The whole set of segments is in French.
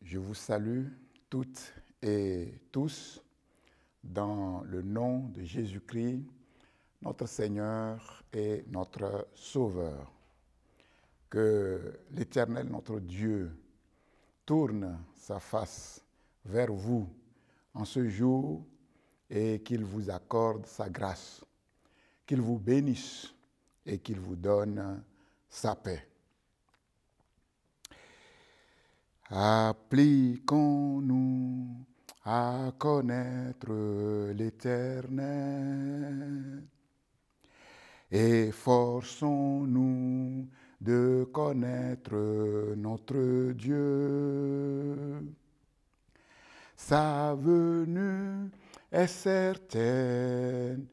Je vous salue toutes et tous dans le nom de Jésus-Christ, notre Seigneur et notre Sauveur. Que l'Éternel, notre Dieu, tourne sa face vers vous en ce jour et qu'il vous accorde sa grâce, qu'il vous bénisse et qu'il vous donne sa paix. Appliquons-nous à connaître l'Éternel. Efforçons-nous de connaître notre Dieu. Sa venue est certaine,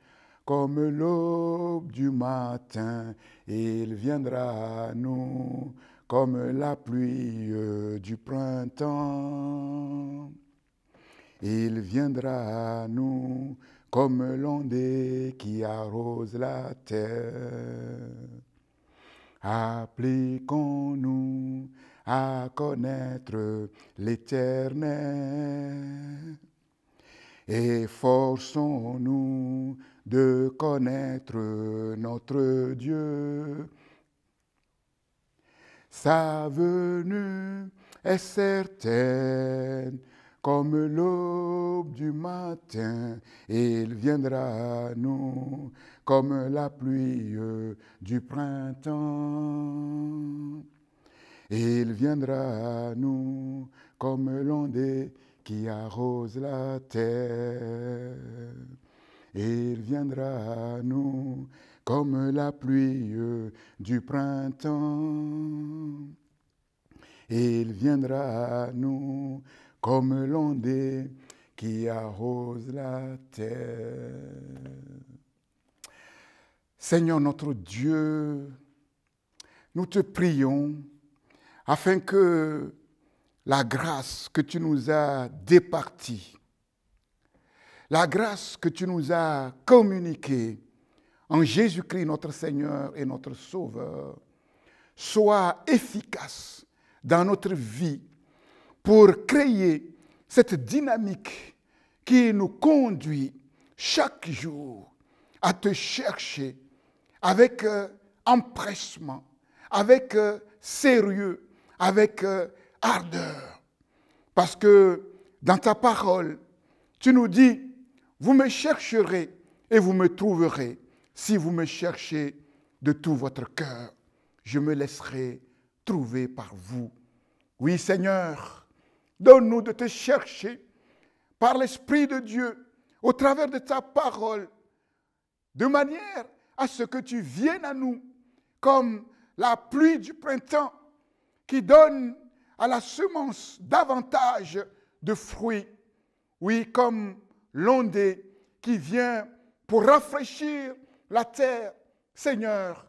comme l'aube du matin, il viendra à nous comme la pluie du printemps. Il viendra à nous comme l'ondée qui arrose la terre. Appliquons-nous à connaître l'Éternel. Efforçons-nous de connaître notre Dieu. Sa venue est certaine, comme l'aube du matin, il viendra à nous comme la pluie du printemps. Il viendra à nous comme l'ondée qui arrose la terre. Il viendra à nous comme la pluie du printemps. Il viendra à nous comme l'ondée qui arrose la terre. Seigneur notre Dieu, nous te prions afin que la grâce que tu nous as départie, la grâce que tu nous as communiquée en Jésus-Christ notre Seigneur et notre Sauveur, soit efficace dans notre vie pour créer cette dynamique qui nous conduit chaque jour à te chercher avec empressement, avec sérieux, avec ardeur. Parce que dans ta parole, tu nous dis, vous me chercherez et vous me trouverez si vous me cherchez de tout votre cœur. Je me laisserai trouver par vous. Oui, Seigneur, donne-nous de te chercher par l'Esprit de Dieu, au travers de ta parole, de manière à ce que tu viennes à nous comme la pluie du printemps qui donne à la semence davantage de fruits. Oui, comme l'ondée qui vient pour rafraîchir la terre, Seigneur,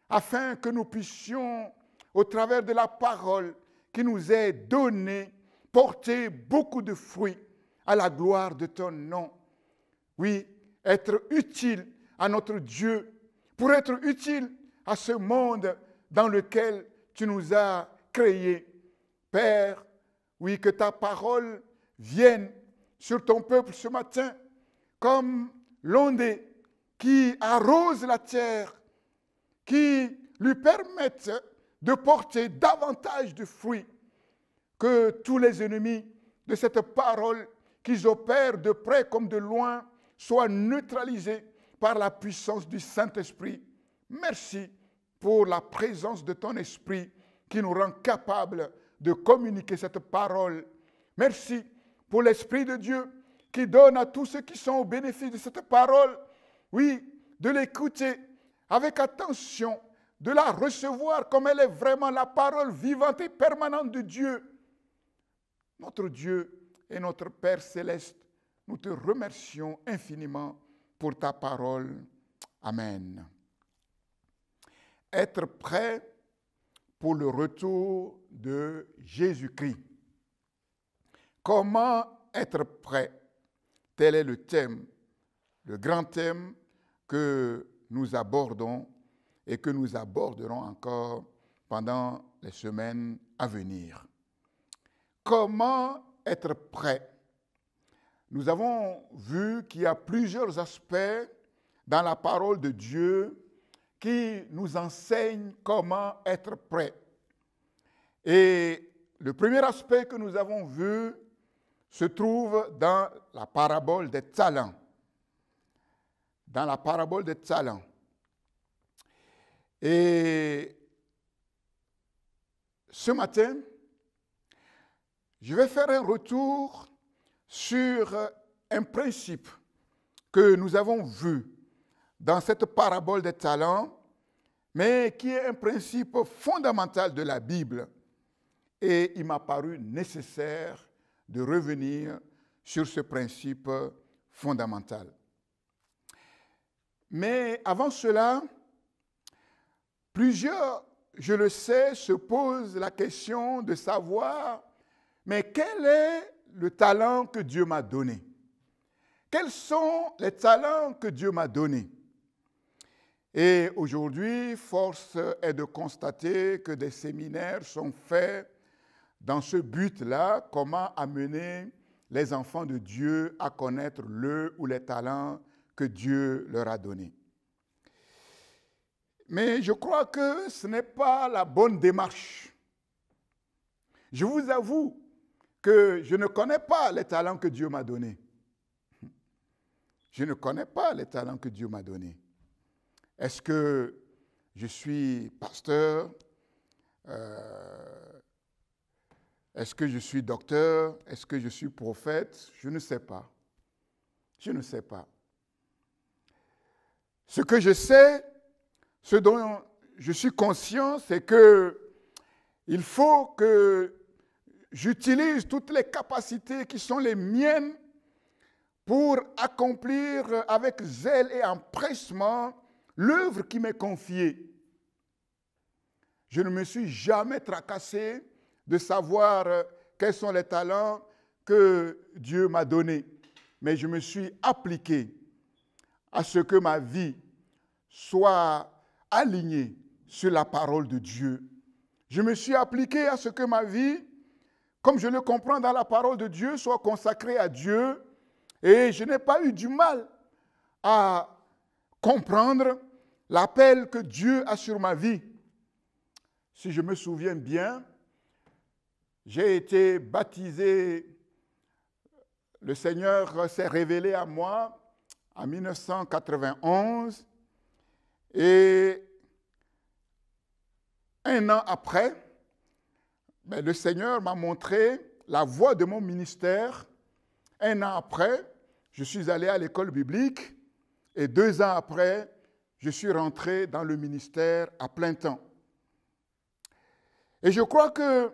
afin que nous puissions, au travers de la parole qui nous est donnée, porter beaucoup de fruits à la gloire de ton nom. Oui, être utile à notre Dieu, pour être utile à ce monde dans lequel tu nous as créés. Père, oui, que ta parole vienne sur ton peuple ce matin comme l'ondée qui arrose la terre, qui lui permette de porter davantage de fruits, que tous les ennemis de cette parole, qu'ils opèrent de près comme de loin, soient neutralisés par la puissance du Saint-Esprit. Merci pour la présence de ton Esprit qui nous rend capables de communiquer cette parole. Merci pour l'Esprit de Dieu qui donne à tous ceux qui sont au bénéfice de cette parole, oui, de l'écouter avec attention, de la recevoir comme elle est vraiment la parole vivante et permanente de Dieu. Notre Dieu et notre Père céleste, nous te remercions infiniment pour ta parole. Amen. Être prêt pour le retour de Jésus-Christ. Comment être prêt? Tel est le thème, le grand thème que nous abordons et que nous aborderons encore pendant les semaines à venir. comment être prêt. Nous avons vu qu'il y a plusieurs aspects dans la parole de Dieu qui nous enseignent comment être prêt. Et le premier aspect que nous avons vu se trouve dans la parabole des talents. Dans la parabole des talents. Et ce matin, je vais faire un retour sur un principe que nous avons vu dans cette parabole des talents, mais qui est un principe fondamental de la Bible. Et il m'a paru nécessaire de revenir sur ce principe fondamental. Mais avant cela, plusieurs, je le sais, se posent la question de savoir, mais quel est le talent que Dieu m'a donné? Quels sont les talents que Dieu m'a donnés? Et aujourd'hui, force est de constater que des séminaires sont faits dans ce but-là, comment amener les enfants de Dieu à connaître le ou les talents que Dieu leur a donnés. Mais je crois que ce n'est pas la bonne démarche. Je vous avoue que je ne connais pas les talents que Dieu m'a donnés. Je ne connais pas les talents que Dieu m'a donnés. Est-ce que je suis pasteur? Est-ce que je suis docteur? Est-ce que je suis prophète? Je ne sais pas. Je ne sais pas. Ce que je sais, ce dont je suis conscient, c'est qu'il faut que j'utilise toutes les capacités qui sont les miennes pour accomplir avec zèle et empressement l'œuvre qui m'est confiée. Je ne me suis jamais tracassé de savoir quels sont les talents que Dieu m'a donnés, mais je me suis appliqué à ce que ma vie soit alignée sur la parole de Dieu. Je me suis appliqué à ce que ma vie, comme je le comprends dans la parole de Dieu, soit consacrée à Dieu. Et je n'ai pas eu du mal à comprendre l'appel que Dieu a sur ma vie. Si je me souviens bien, j'ai été baptisé, le Seigneur s'est révélé à moi en 1991 et un an après, le Seigneur m'a montré la voie de mon ministère. Un an après, je suis allé à l'école biblique et 2 ans après, je suis rentré dans le ministère à plein temps. Et je crois que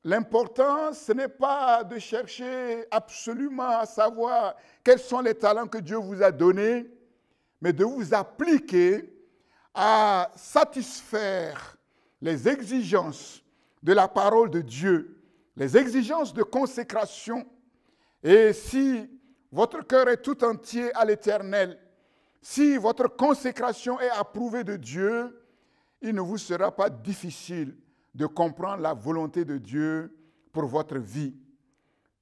l'important, ce n'est pas de chercher absolument à savoir quels sont les talents que Dieu vous a donnés, mais de vous appliquer à satisfaire les exigences de la parole de Dieu, les exigences de consécration. Et si votre cœur est tout entier à l'Éternel, si votre consécration est approuvée de Dieu, il ne vous sera pas difficile de comprendre la volonté de Dieu pour votre vie.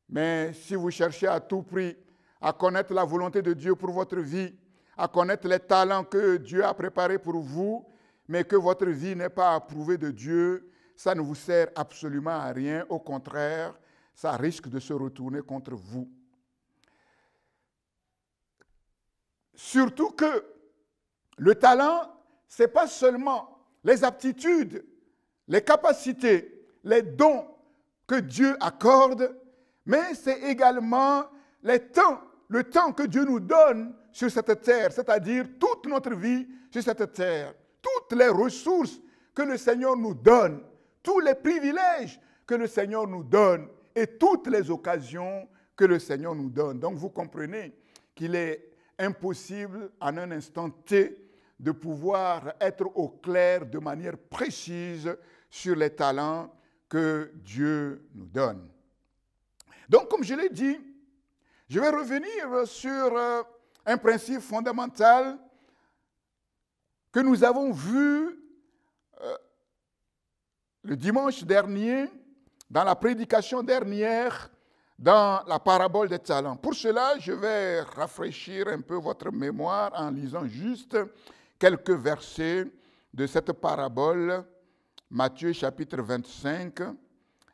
Mais si vous cherchez à tout prix à connaître la volonté de Dieu pour votre vie, à connaître les talents que Dieu a préparés pour vous, mais que votre vie n'est pas approuvée de Dieu, ça ne vous sert absolument à rien. Au contraire, ça risque de se retourner contre vous. Surtout que le talent, ce n'est pas seulement les aptitudes, les capacités, les dons que Dieu accorde, mais c'est également le temps que Dieu nous donne sur cette terre, c'est-à-dire toute notre vie sur cette terre, toutes les ressources que le Seigneur nous donne, tous les privilèges que le Seigneur nous donne et toutes les occasions que le Seigneur nous donne. Donc vous comprenez qu'il est impossible en un instant T de pouvoir être au clair de manière précise sur les talents que Dieu nous donne. Donc, comme je l'ai dit, je vais revenir sur un principe fondamental que nous avons vu le dimanche dernier dans la prédication dernière, dans la parabole des talents. Pour cela, je vais rafraîchir un peu votre mémoire en lisant juste quelques versets de cette parabole, Matthieu chapitre 25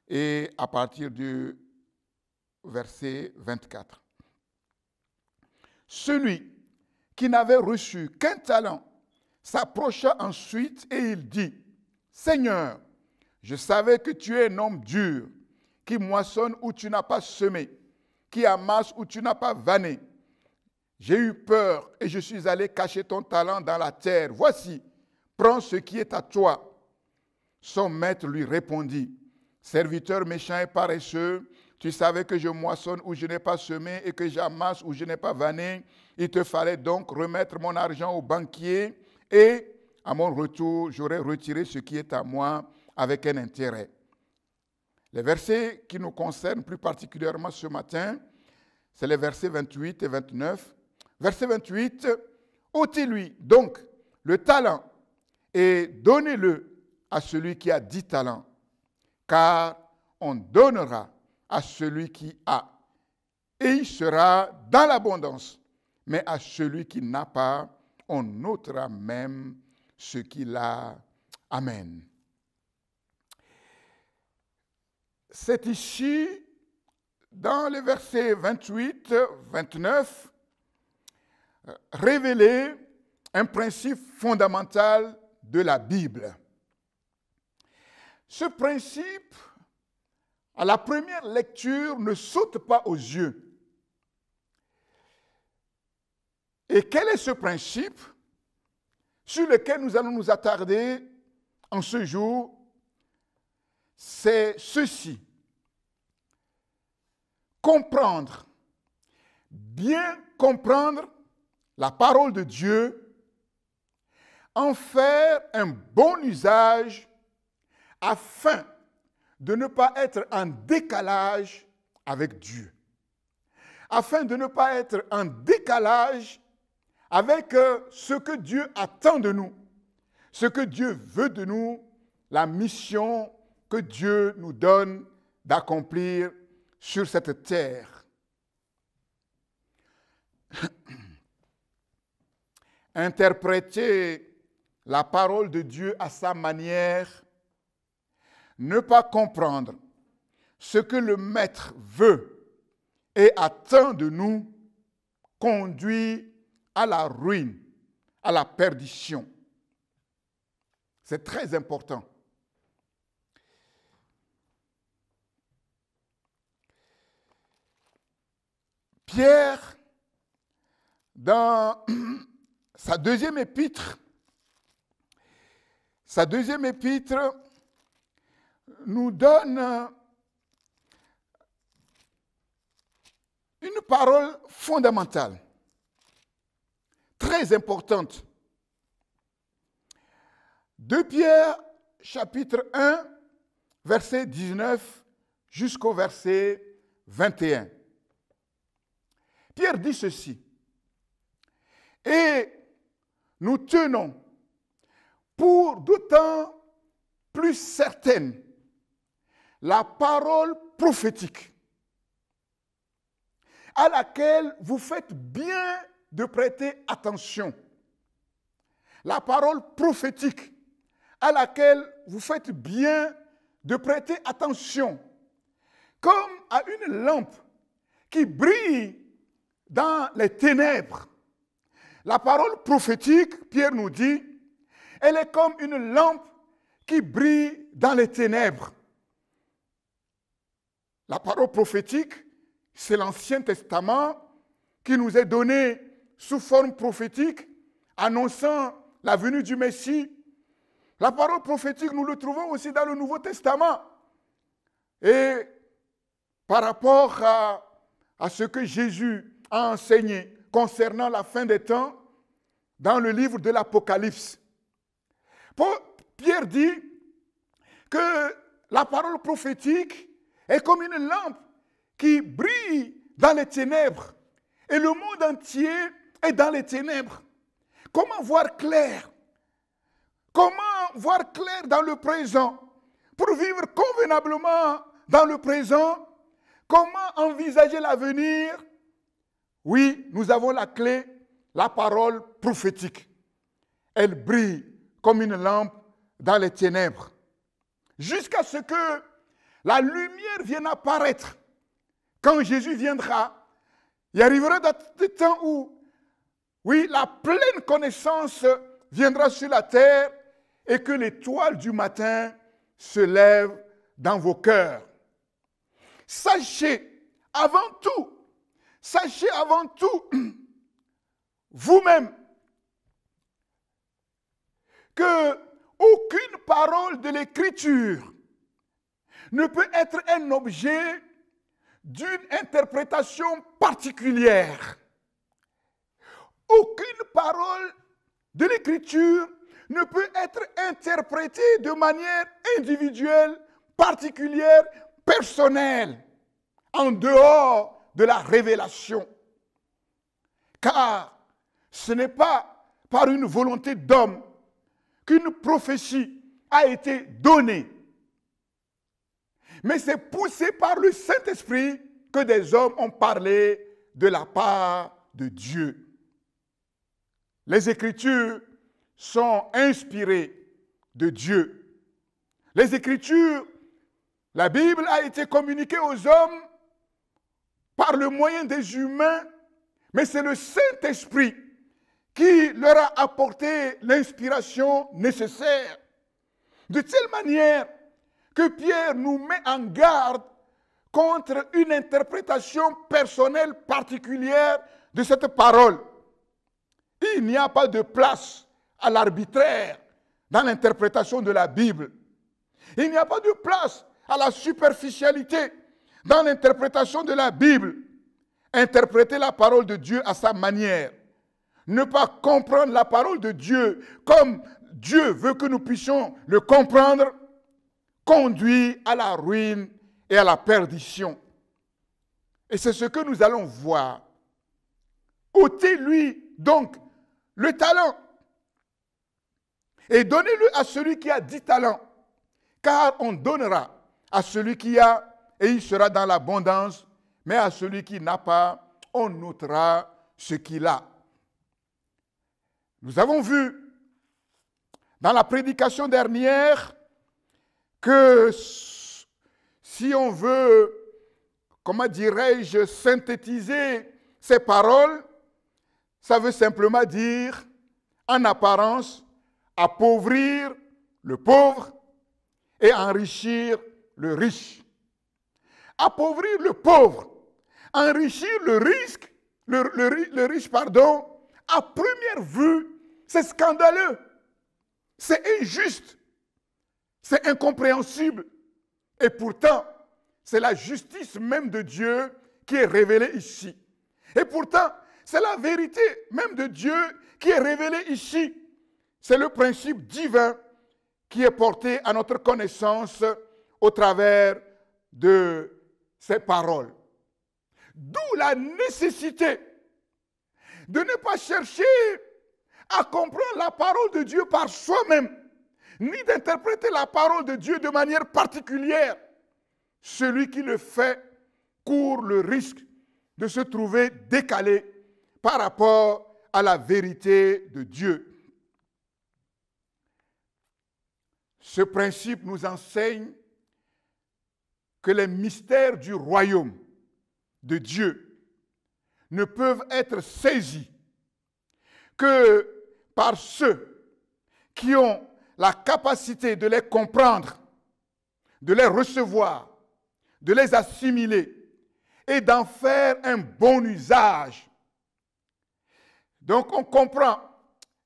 et à partir du verset 24. Celui qui n'avait reçu qu'un talent s'approcha ensuite et il dit, « Seigneur, je savais que tu es un homme dur, qui moissonne où tu n'as pas semé, qui amasse où tu n'as pas vanné. J'ai eu peur et je suis allé cacher ton talent dans la terre. Voici, prends ce qui est à toi. » Son maître lui répondit, « Serviteur méchant et paresseux, tu savais que je moissonne où je n'ai pas semé et que j'amasse où je n'ai pas vanné. Il te fallait donc remettre mon argent au banquier et à mon retour, j'aurais retiré ce qui est à moi avec un intérêt. » Les versets qui nous concernent plus particulièrement ce matin, c'est les versets 28 et 29. Verset 28, « ôtez-lui donc le talent et donnez-le à celui qui a 10 talents, car on donnera à celui qui a, et il sera dans l'abondance. Mais à celui qui n'a pas, on ôtera même ce qu'il a. » Amen. C'est ici, dans les versets 28, 29, révélé un principe fondamental de la Bible. Ce principe, à la première lecture, ne saute pas aux yeux. Et quel est ce principe sur lequel nous allons nous attarder en ce jour? C'est ceci. Comprendre, bien comprendre la parole de Dieu, en faire un bon usage afin de ne pas être en décalage avec Dieu, afin de ne pas être en décalage avec ce que Dieu attend de nous, ce que Dieu veut de nous, la mission que Dieu nous donne d'accomplir sur cette terre. Interpréter la parole de Dieu à sa manière, ne pas comprendre ce que le Maître veut et attend de nous, conduit à la ruine, à la perdition. C'est très important. Pierre, dans sa deuxième épître, nous donne une parole fondamentale, très importante. 2 Pierre, chapitre 1, verset 19 jusqu'au verset 21. Pierre dit ceci, « Et nous tenons pour d'autant plus certaine la parole prophétique à laquelle vous faites bien de prêter attention. » La parole prophétique à laquelle vous faites bien de prêter attention, comme à une lampe qui brille dans les ténèbres. La parole prophétique, Pierre nous dit, elle est comme une lampe qui brille dans les ténèbres. La parole prophétique, c'est l'Ancien Testament qui nous est donné sous forme prophétique, annonçant la venue du Messie. La parole prophétique, nous le trouvons aussi dans le Nouveau Testament. Et par rapport à ce que Jésus a enseigné concernant la fin des temps, dans le livre de l'Apocalypse, Pierre dit que la parole prophétique est comme une lampe qui brille dans les ténèbres. Et le monde entier est dans les ténèbres. Comment voir clair? Comment voir clair dans le présent pour vivre convenablement dans le présent, comment envisager l'avenir? Oui, nous avons la clé, la parole prophétique. Elle brille comme une lampe dans les ténèbres, jusqu'à ce que la lumière vienne apparaître. Quand Jésus viendra, il arrivera des temps où, oui, la pleine connaissance viendra sur la terre et que l'étoile du matin se lève dans vos cœurs. Sachez avant tout, vous-même, que aucune parole de l'Écriture ne peut être un objet d'une interprétation particulière. Aucune parole de l'Écriture ne peut être interprétée de manière individuelle, particulière, personnelle, en dehors de la révélation. Car ce n'est pas par une volonté d'homme qu'une prophétie a été donnée, mais c'est poussé par le Saint-Esprit que des hommes ont parlé de la part de Dieu. Les Écritures sont inspirées de Dieu. Les Écritures, la Bible a été communiquée aux hommes par le moyen des humains, mais c'est le Saint-Esprit qui leur a apporté l'inspiration nécessaire. De telle manière que Pierre nous met en garde contre une interprétation personnelle particulière de cette parole. Il n'y a pas de place à l'arbitraire dans l'interprétation de la Bible. Il n'y a pas de place à la superficialité dans l'interprétation de la Bible. Interpréter la parole de Dieu à sa manière. Ne pas comprendre la parole de Dieu comme Dieu veut que nous puissions le comprendre, conduit à la ruine et à la perdition. Et c'est ce que nous allons voir. Ôtez-lui donc le talent et donnez-le à celui qui a 10 talents, car on donnera à celui qui a et il sera dans l'abondance, mais à celui qui n'a pas, on ôtera ce qu'il a. Nous avons vu dans la prédication dernière que si on veut, comment dirais-je, synthétiser ces paroles, ça veut simplement dire, en apparence, appauvrir le pauvre et enrichir le riche. Appauvrir le pauvre, enrichir le riche, à première vue, c'est scandaleux, c'est injuste, c'est incompréhensible. Et pourtant, c'est la justice même de Dieu qui est révélée ici. Et pourtant, c'est la vérité même de Dieu qui est révélée ici. C'est le principe divin qui est porté à notre connaissance au travers de ces paroles. D'où la nécessité de ne pas chercher à comprendre la parole de Dieu par soi-même, ni d'interpréter la parole de Dieu de manière particulière. Celui qui le fait court le risque de se trouver décalé par rapport à la vérité de Dieu. Ce principe nous enseigne que les mystères du royaume de Dieu ne peuvent être saisis que par ceux qui ont la capacité de les comprendre, de les recevoir, de les assimiler et d'en faire un bon usage. Donc on comprend,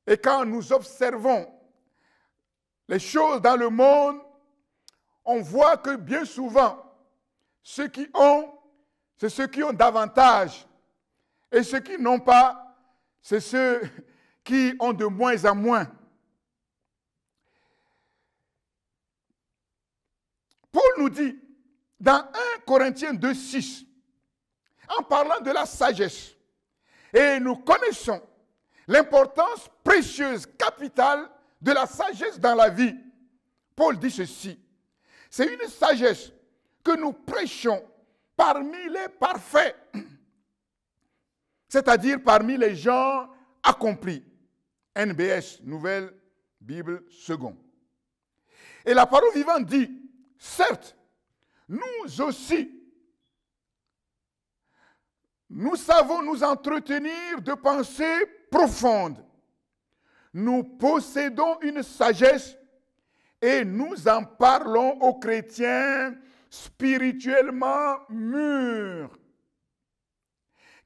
et quand nous observons les choses dans le monde, on voit que bien souvent, ceux qui ont, c'est ceux qui ont davantage. Et ceux qui n'ont pas, c'est ceux qui ont de moins en moins. Paul nous dit, dans 1 Corinthiens 2,6, en parlant de la sagesse, et nous connaissons l'importance précieuse, capitale de la sagesse dans la vie. Paul dit ceci, c'est une sagesse que nous prêchons parmi les parfaits, c'est-à-dire parmi les gens accomplis. NBS, Nouvelle Bible Seconde. Et la parole vivante dit, certes, nous aussi, nous savons nous entretenir de pensées profondes. Nous possédons une sagesse et nous en parlons aux chrétiens spirituellement mûrs.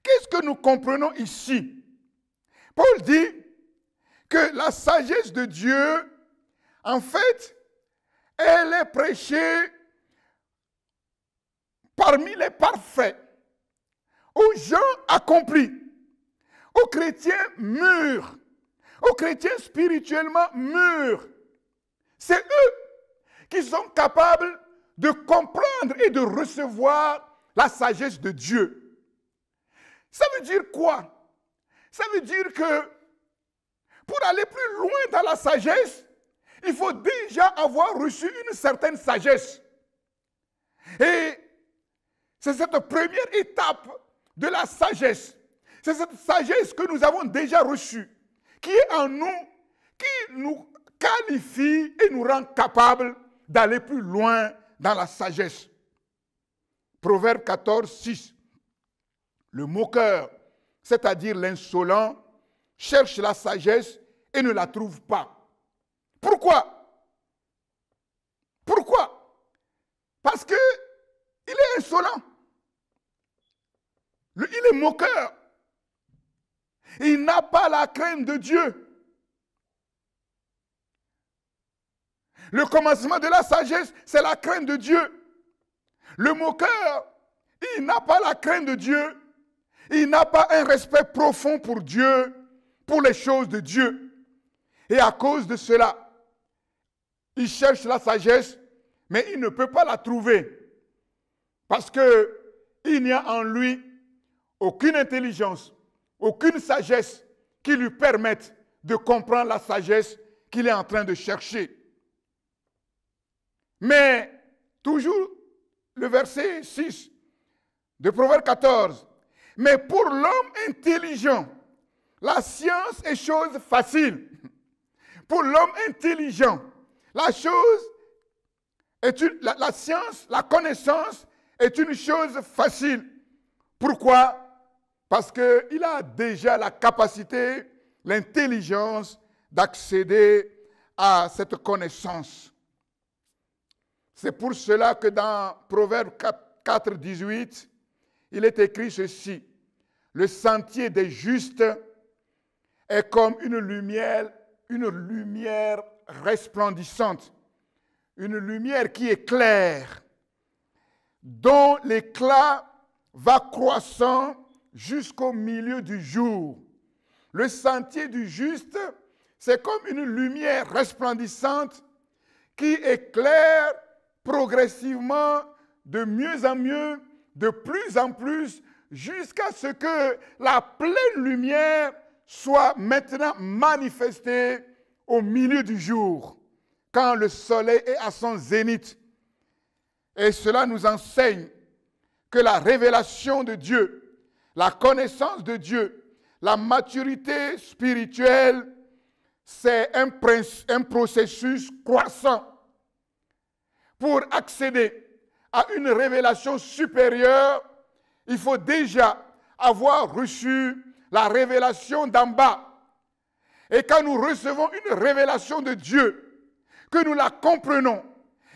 Qu'est-ce que nous comprenons ici? Paul dit que la sagesse de Dieu, en fait, elle est prêchée parmi les parfaits, aux gens accomplis, aux chrétiens mûrs, aux chrétiens spirituellement mûrs. C'est eux qui sont capables de comprendre et de recevoir la sagesse de Dieu. Ça veut dire quoi? Ça veut dire que pour aller plus loin dans la sagesse, il faut déjà avoir reçu une certaine sagesse. Et c'est cette première étape de la sagesse. C'est cette sagesse que nous avons déjà reçue, qui est en nous, qui nous qualifie et nous rend capables d'aller plus loin dans la sagesse. Proverbe 14, 6. Le moqueur, c'est-à-dire l'insolent, cherche la sagesse et ne la trouve pas. Pourquoi? Pourquoi? Parce qu'il est insolent. Il est moqueur. Il n'a pas la crainte de Dieu. Le commencement de la sagesse, c'est la crainte de Dieu. Le moqueur, il n'a pas la crainte de Dieu. Il n'a pas un respect profond pour Dieu, pour les choses de Dieu. Et à cause de cela, il cherche la sagesse, mais il ne peut pas la trouver. Parce qu'il n'y a en lui aucune intelligence, aucune sagesse qui lui permette de comprendre la sagesse qu'il est en train de chercher. Mais, toujours le verset 6 de Proverbe 14, mais pour l'homme intelligent, la science est chose facile. Pour l'homme intelligent, la science, la connaissance est une chose facile. Pourquoi? Parce qu'il a déjà la capacité, l'intelligence d'accéder à cette connaissance. C'est pour cela que dans Proverbe 4, 18, il est écrit ceci. Le sentier des justes est comme une lumière resplendissante, une lumière qui éclaire, dont l'éclat va croissant jusqu'au milieu du jour. Le sentier du juste, c'est comme une lumière resplendissante qui éclaire progressivement, de mieux en mieux, de plus en plus, jusqu'à ce que la pleine lumière soit maintenant manifestée au milieu du jour, quand le soleil est à son zénith. Et cela nous enseigne que la révélation de Dieu, la connaissance de Dieu, la maturité spirituelle, c'est un processus croissant. Pour accéder à une révélation supérieure, il faut déjà avoir reçu la révélation d'en bas. Et quand nous recevons une révélation de Dieu, que nous la comprenons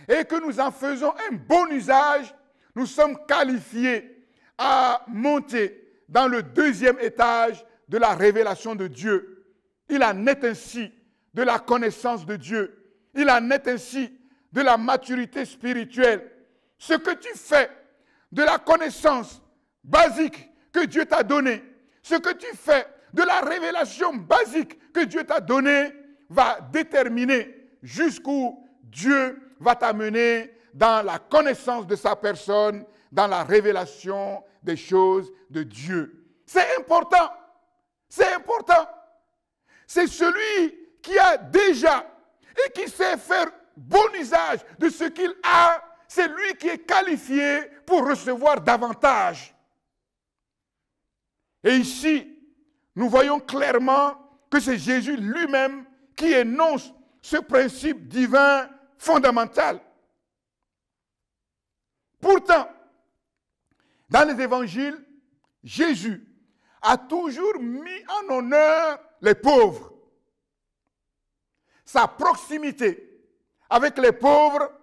et que nous en faisons un bon usage, nous sommes qualifiés à monter dans le deuxième étage de la révélation de Dieu. Il en est ainsi de la connaissance de Dieu. Il en est ainsi de la maturité spirituelle. Ce que tu fais de la connaissance basique que Dieu t'a donnée, ce que tu fais de la révélation basique que Dieu t'a donnée, va déterminer jusqu'où Dieu va t'amener dans la connaissance de sa personne, dans la révélation des choses de Dieu. C'est important. C'est important. C'est celui qui a déjà et qui sait faire bon usage de ce qu'il a. c'est lui qui est qualifié pour recevoir davantage. Et ici, nous voyons clairement que c'est Jésus lui-même qui énonce ce principe divin fondamental. Pourtant, dans les évangiles, Jésus a toujours mis en honneur les pauvres. Sa proximité avec les pauvres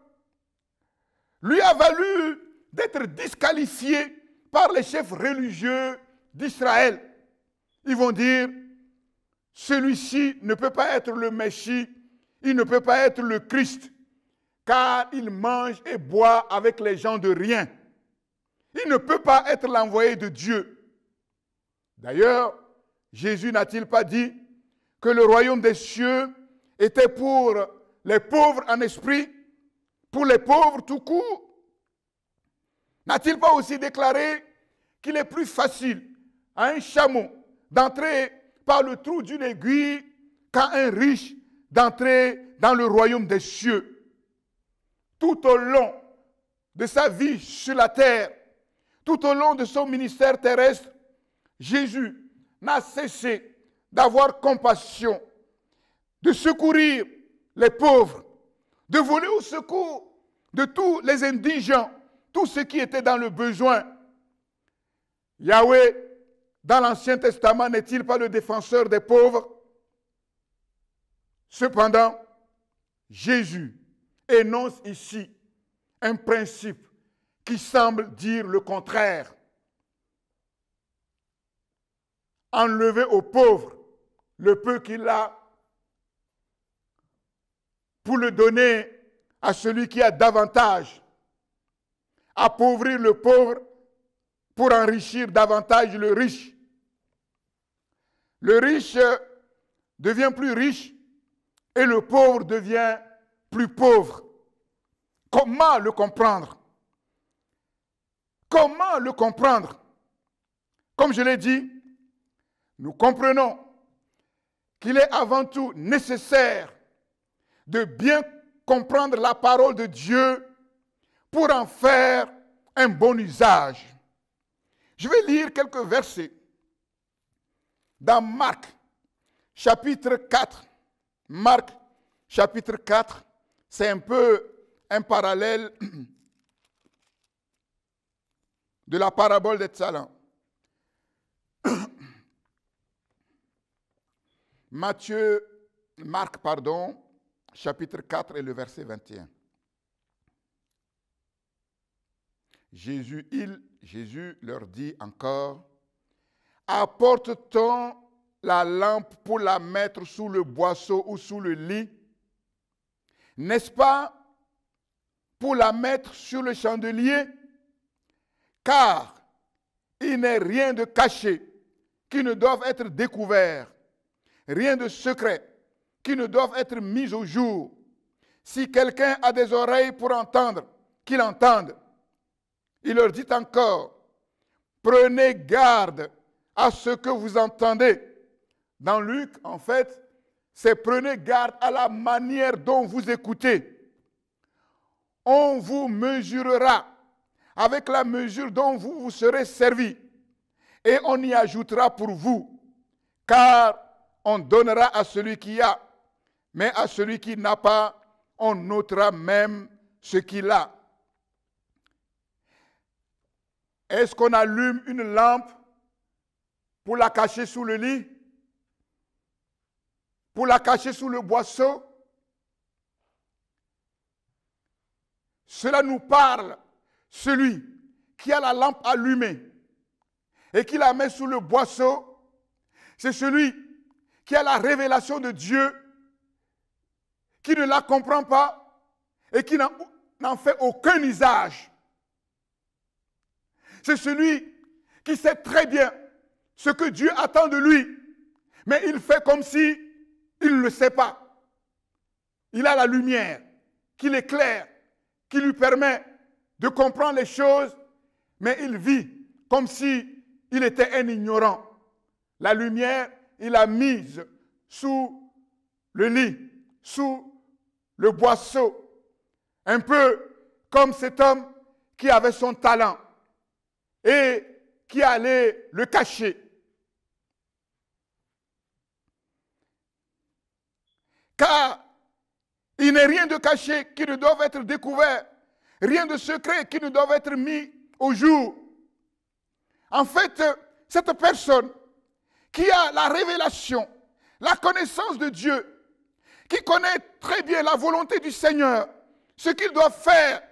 lui a valu d'être disqualifié par les chefs religieux d'Israël. Ils vont dire, celui-ci ne peut pas être le Messie, il ne peut pas être le Christ, car il mange et boit avec les gens de rien. Il ne peut pas être l'envoyé de Dieu. D'ailleurs, Jésus n'a-t-il pas dit que le royaume des cieux était pour les pauvres en esprit, pour les pauvres tout court? N'a-t-il pas aussi déclaré qu'il est plus facile à un chameau d'entrer par le trou d'une aiguille qu'à un riche d'entrer dans le royaume des cieux? Tout au long de sa vie sur la terre, tout au long de son ministère terrestre, Jésus n'a cessé d'avoir compassion, de secourir les pauvres, de voler au secours de tous les indigents, tous ceux qui étaient dans le besoin. Yahweh, dans l'Ancien Testament, n'est-il pas le défenseur des pauvres? Cependant, Jésus énonce ici un principe qui semble dire le contraire. Enlever aux pauvres le peu qu'il a pour le donner à celui qui a davantage. Appauvrir le pauvre pour enrichir davantage le riche. Le riche devient plus riche et le pauvre devient plus pauvre. Comment le comprendre? Comment le comprendre? Comme je l'ai dit, nous comprenons qu'il est avant tout nécessaire de bien comprendre la parole de Dieu pour en faire un bon usage. Je vais lire quelques versets dans Marc, chapitre 4. Marc, chapitre 4, c'est un peu un parallèle de la parabole des talents. Marc, chapitre 4 et le verset 21. Jésus leur dit encore, apporte-t-on la lampe pour la mettre sous le boisseau ou sous le lit? N'est-ce pas pour la mettre sur le chandelier? Car il n'est rien de caché qui ne doive être découvert, rien de secret qui ne doive être mis au jour. Si quelqu'un a des oreilles pour entendre, qu'il entende. Il leur dit encore, prenez garde à ce que vous entendez. Dans Luc, en fait, c'est prenez garde à la manière dont vous écoutez. On vous mesurera avec la mesure dont vous vous serez servi, et on y ajoutera pour vous, car on donnera à celui qui a, mais à celui qui n'a pas, on ôtera même ce qu'il a. Est-ce qu'on allume une lampe pour la cacher sous le lit? Pour la cacher sous le boisseau? Cela nous parle, celui qui a la lampe allumée et qui la met sous le boisseau, c'est celui qui a la révélation de Dieu, qui ne la comprend pas et qui n'en fait aucun usage. C'est celui qui sait très bien ce que Dieu attend de lui, mais il fait comme si il ne le sait pas. Il a la lumière qui l'éclaire, qui lui permet de comprendre les choses, mais il vit comme si il était un ignorant. La lumière, il l'a mise sous le lit, sous le boisseau, un peu comme cet homme qui avait son talent et qui allait le cacher. Car il n'est rien de caché qui ne doit être découvert, rien de secret qui ne doit être mis au jour. En fait, cette personne qui a la révélation, la connaissance de Dieu, qui connaît très bien la volonté du Seigneur, ce qu'il doit faire,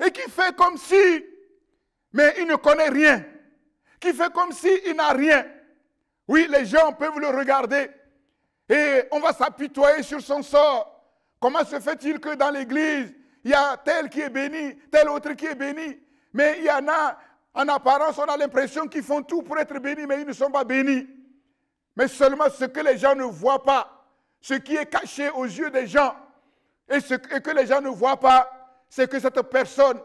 et qui fait comme si, mais il ne connaît rien, qui fait comme si il n'a rien. Oui, les gens peuvent le regarder et on va s'apitoyer sur son sort. Comment se fait-il que dans l'église, il y a tel qui est béni, tel autre qui est béni, mais il y en a, en apparence, on a l'impression qu'ils font tout pour être bénis, mais ils ne sont pas bénis. Mais seulement ce que les gens ne voient pas, ce qui est caché aux yeux des gens, et ce que les gens ne voient pas, c'est que cette personne,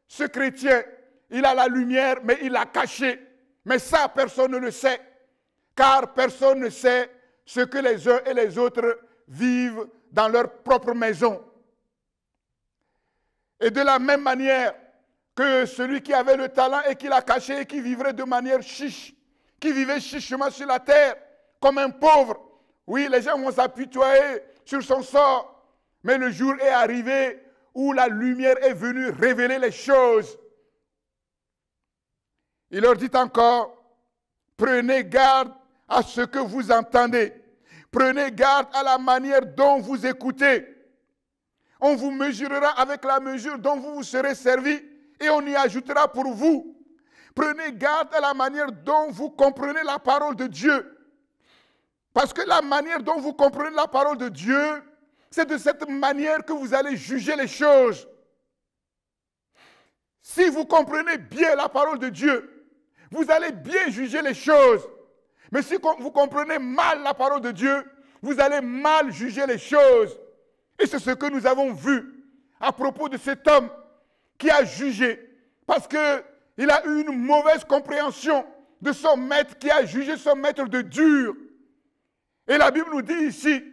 ce chrétien, il a la lumière, mais il l'a caché. Mais ça, personne ne le sait, car personne ne sait ce que les uns et les autres vivent dans leur propre maison. Et de la même manière que celui qui avait le talent et qui l'a caché et qui vivrait de manière chiche, qui vivait chichement sur la terre, comme un pauvre. Oui, les gens vont s'apitoyer sur son sort, mais le jour est arrivé où la lumière est venue révéler les choses. Il leur dit encore, prenez garde à ce que vous entendez. Prenez garde à la manière dont vous écoutez. On vous mesurera avec la mesure dont vous vous serez servi et on y ajoutera pour vous. Prenez garde à la manière dont vous comprenez la parole de Dieu. Parce que la manière dont vous comprenez la parole de Dieu, c'est de cette manière que vous allez juger les choses. Si vous comprenez bien la parole de Dieu, vous allez bien juger les choses. Mais si vous comprenez mal la parole de Dieu, vous allez mal juger les choses. Et c'est ce que nous avons vu à propos de cet homme qui a jugé parce qu'il a eu une mauvaise compréhension de son maître, qui a jugé son maître de dur. Et la Bible nous dit ici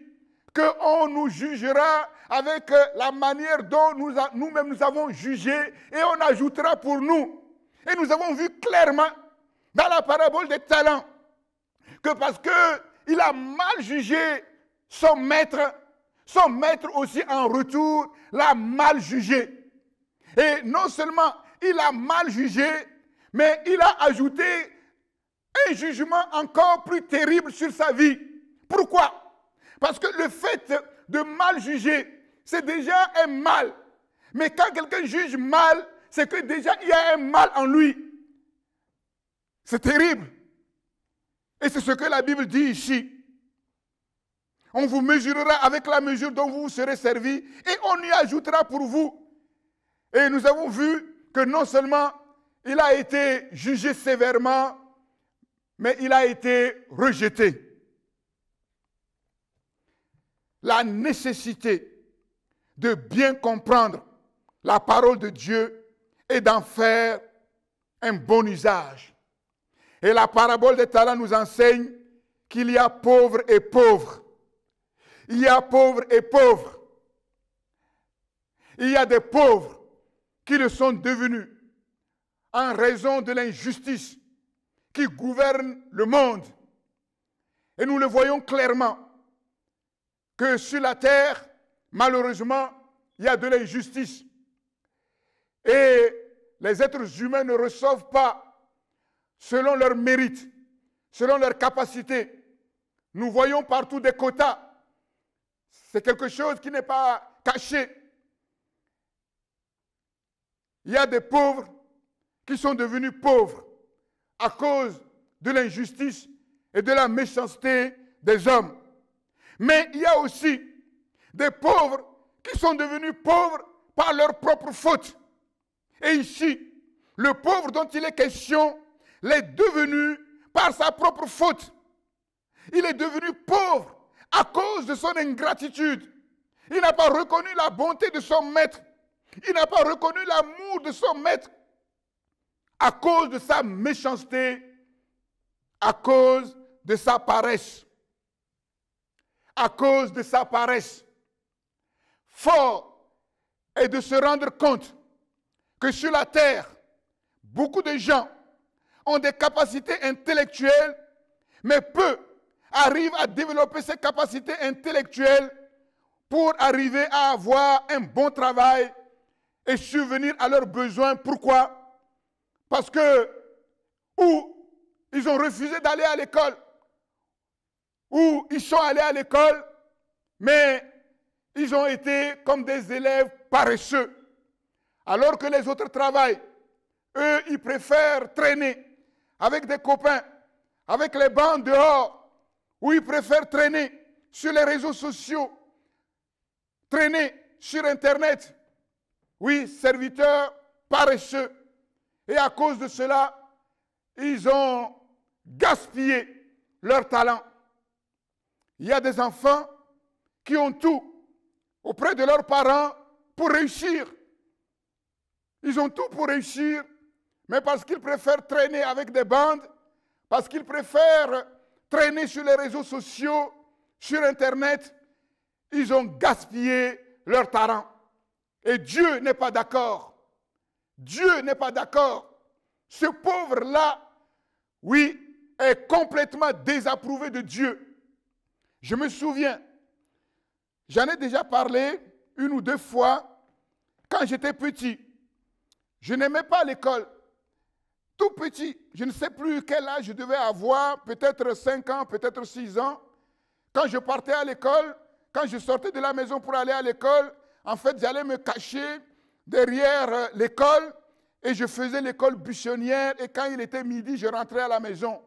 qu'on nous jugera avec la manière dont nous-mêmes nous avons jugé et on ajoutera pour nous. Et nous avons vu clairement dans la parabole des talents que parce qu'il a mal jugé son maître aussi en retour l'a mal jugé. Et non seulement il a mal jugé, mais il a ajouté un jugement encore plus terrible sur sa vie. Pourquoi? Parce que le fait de mal juger, c'est déjà un mal. Mais quand quelqu'un juge mal, c'est que déjà il y a un mal en lui. C'est terrible. Et c'est ce que la Bible dit ici. On vous mesurera avec la mesure dont vous vous serez servi et on y ajoutera pour vous. Et nous avons vu que non seulement il a été jugé sévèrement, mais il a été rejeté. La nécessité de bien comprendre la parole de Dieu et d'en faire un bon usage. Et la parabole des talents nous enseigne qu'il y a pauvres et pauvres. Il y a pauvres et pauvres. Il y a des pauvres qui le sont devenus en raison de l'injustice qui gouverne le monde. Et nous le voyons clairement que sur la terre, malheureusement, il y a de l'injustice. Et les êtres humains ne reçoivent pas selon leur mérite, selon leur capacité. Nous voyons partout des quotas. C'est quelque chose qui n'est pas caché. Il y a des pauvres qui sont devenus pauvres à cause de l'injustice et de la méchanceté des hommes. Mais il y a aussi des pauvres qui sont devenus pauvres par leur propre faute. Et ici, le pauvre dont il est question l'est devenu par sa propre faute. Il est devenu pauvre à cause de son ingratitude. Il n'a pas reconnu la bonté de son maître. Il n'a pas reconnu l'amour de son maître à cause de sa méchanceté, à cause de sa paresse. À cause de sa paresse. Fort est de se rendre compte que sur la terre, beaucoup de gens ont des capacités intellectuelles, mais peu arrivent à développer ces capacités intellectuelles pour arriver à avoir un bon travail et subvenir à leurs besoins. Pourquoi? Parce que ou ils ont refusé d'aller à l'école, ou ils sont allés à l'école, mais ils ont été comme des élèves paresseux. Alors que les autres travaillent, eux, ils préfèrent traîner avec des copains, avec les bancs dehors, ou ils préfèrent traîner sur les réseaux sociaux, traîner sur Internet. Oui, serviteurs paresseux. Et à cause de cela, ils ont gaspillé leur talent. Il y a des enfants qui ont tout auprès de leurs parents pour réussir. Ils ont tout pour réussir, mais parce qu'ils préfèrent traîner avec des bandes, parce qu'ils préfèrent traîner sur les réseaux sociaux, sur Internet, ils ont gaspillé leur talent. Et Dieu n'est pas d'accord. Dieu n'est pas d'accord. Ce pauvre-là, oui, est complètement désapprouvé de Dieu. Je me souviens, j'en ai déjà parlé une ou deux fois, quand j'étais petit. Je n'aimais pas l'école. Tout petit, je ne sais plus quel âge je devais avoir, peut-être 5 ans, peut-être 6 ans. Quand je partais à l'école, quand je sortais de la maison pour aller à l'école, en fait, j'allais me cacher derrière l'école et je faisais l'école buissonnière et quand il était midi, je rentrais à la maison.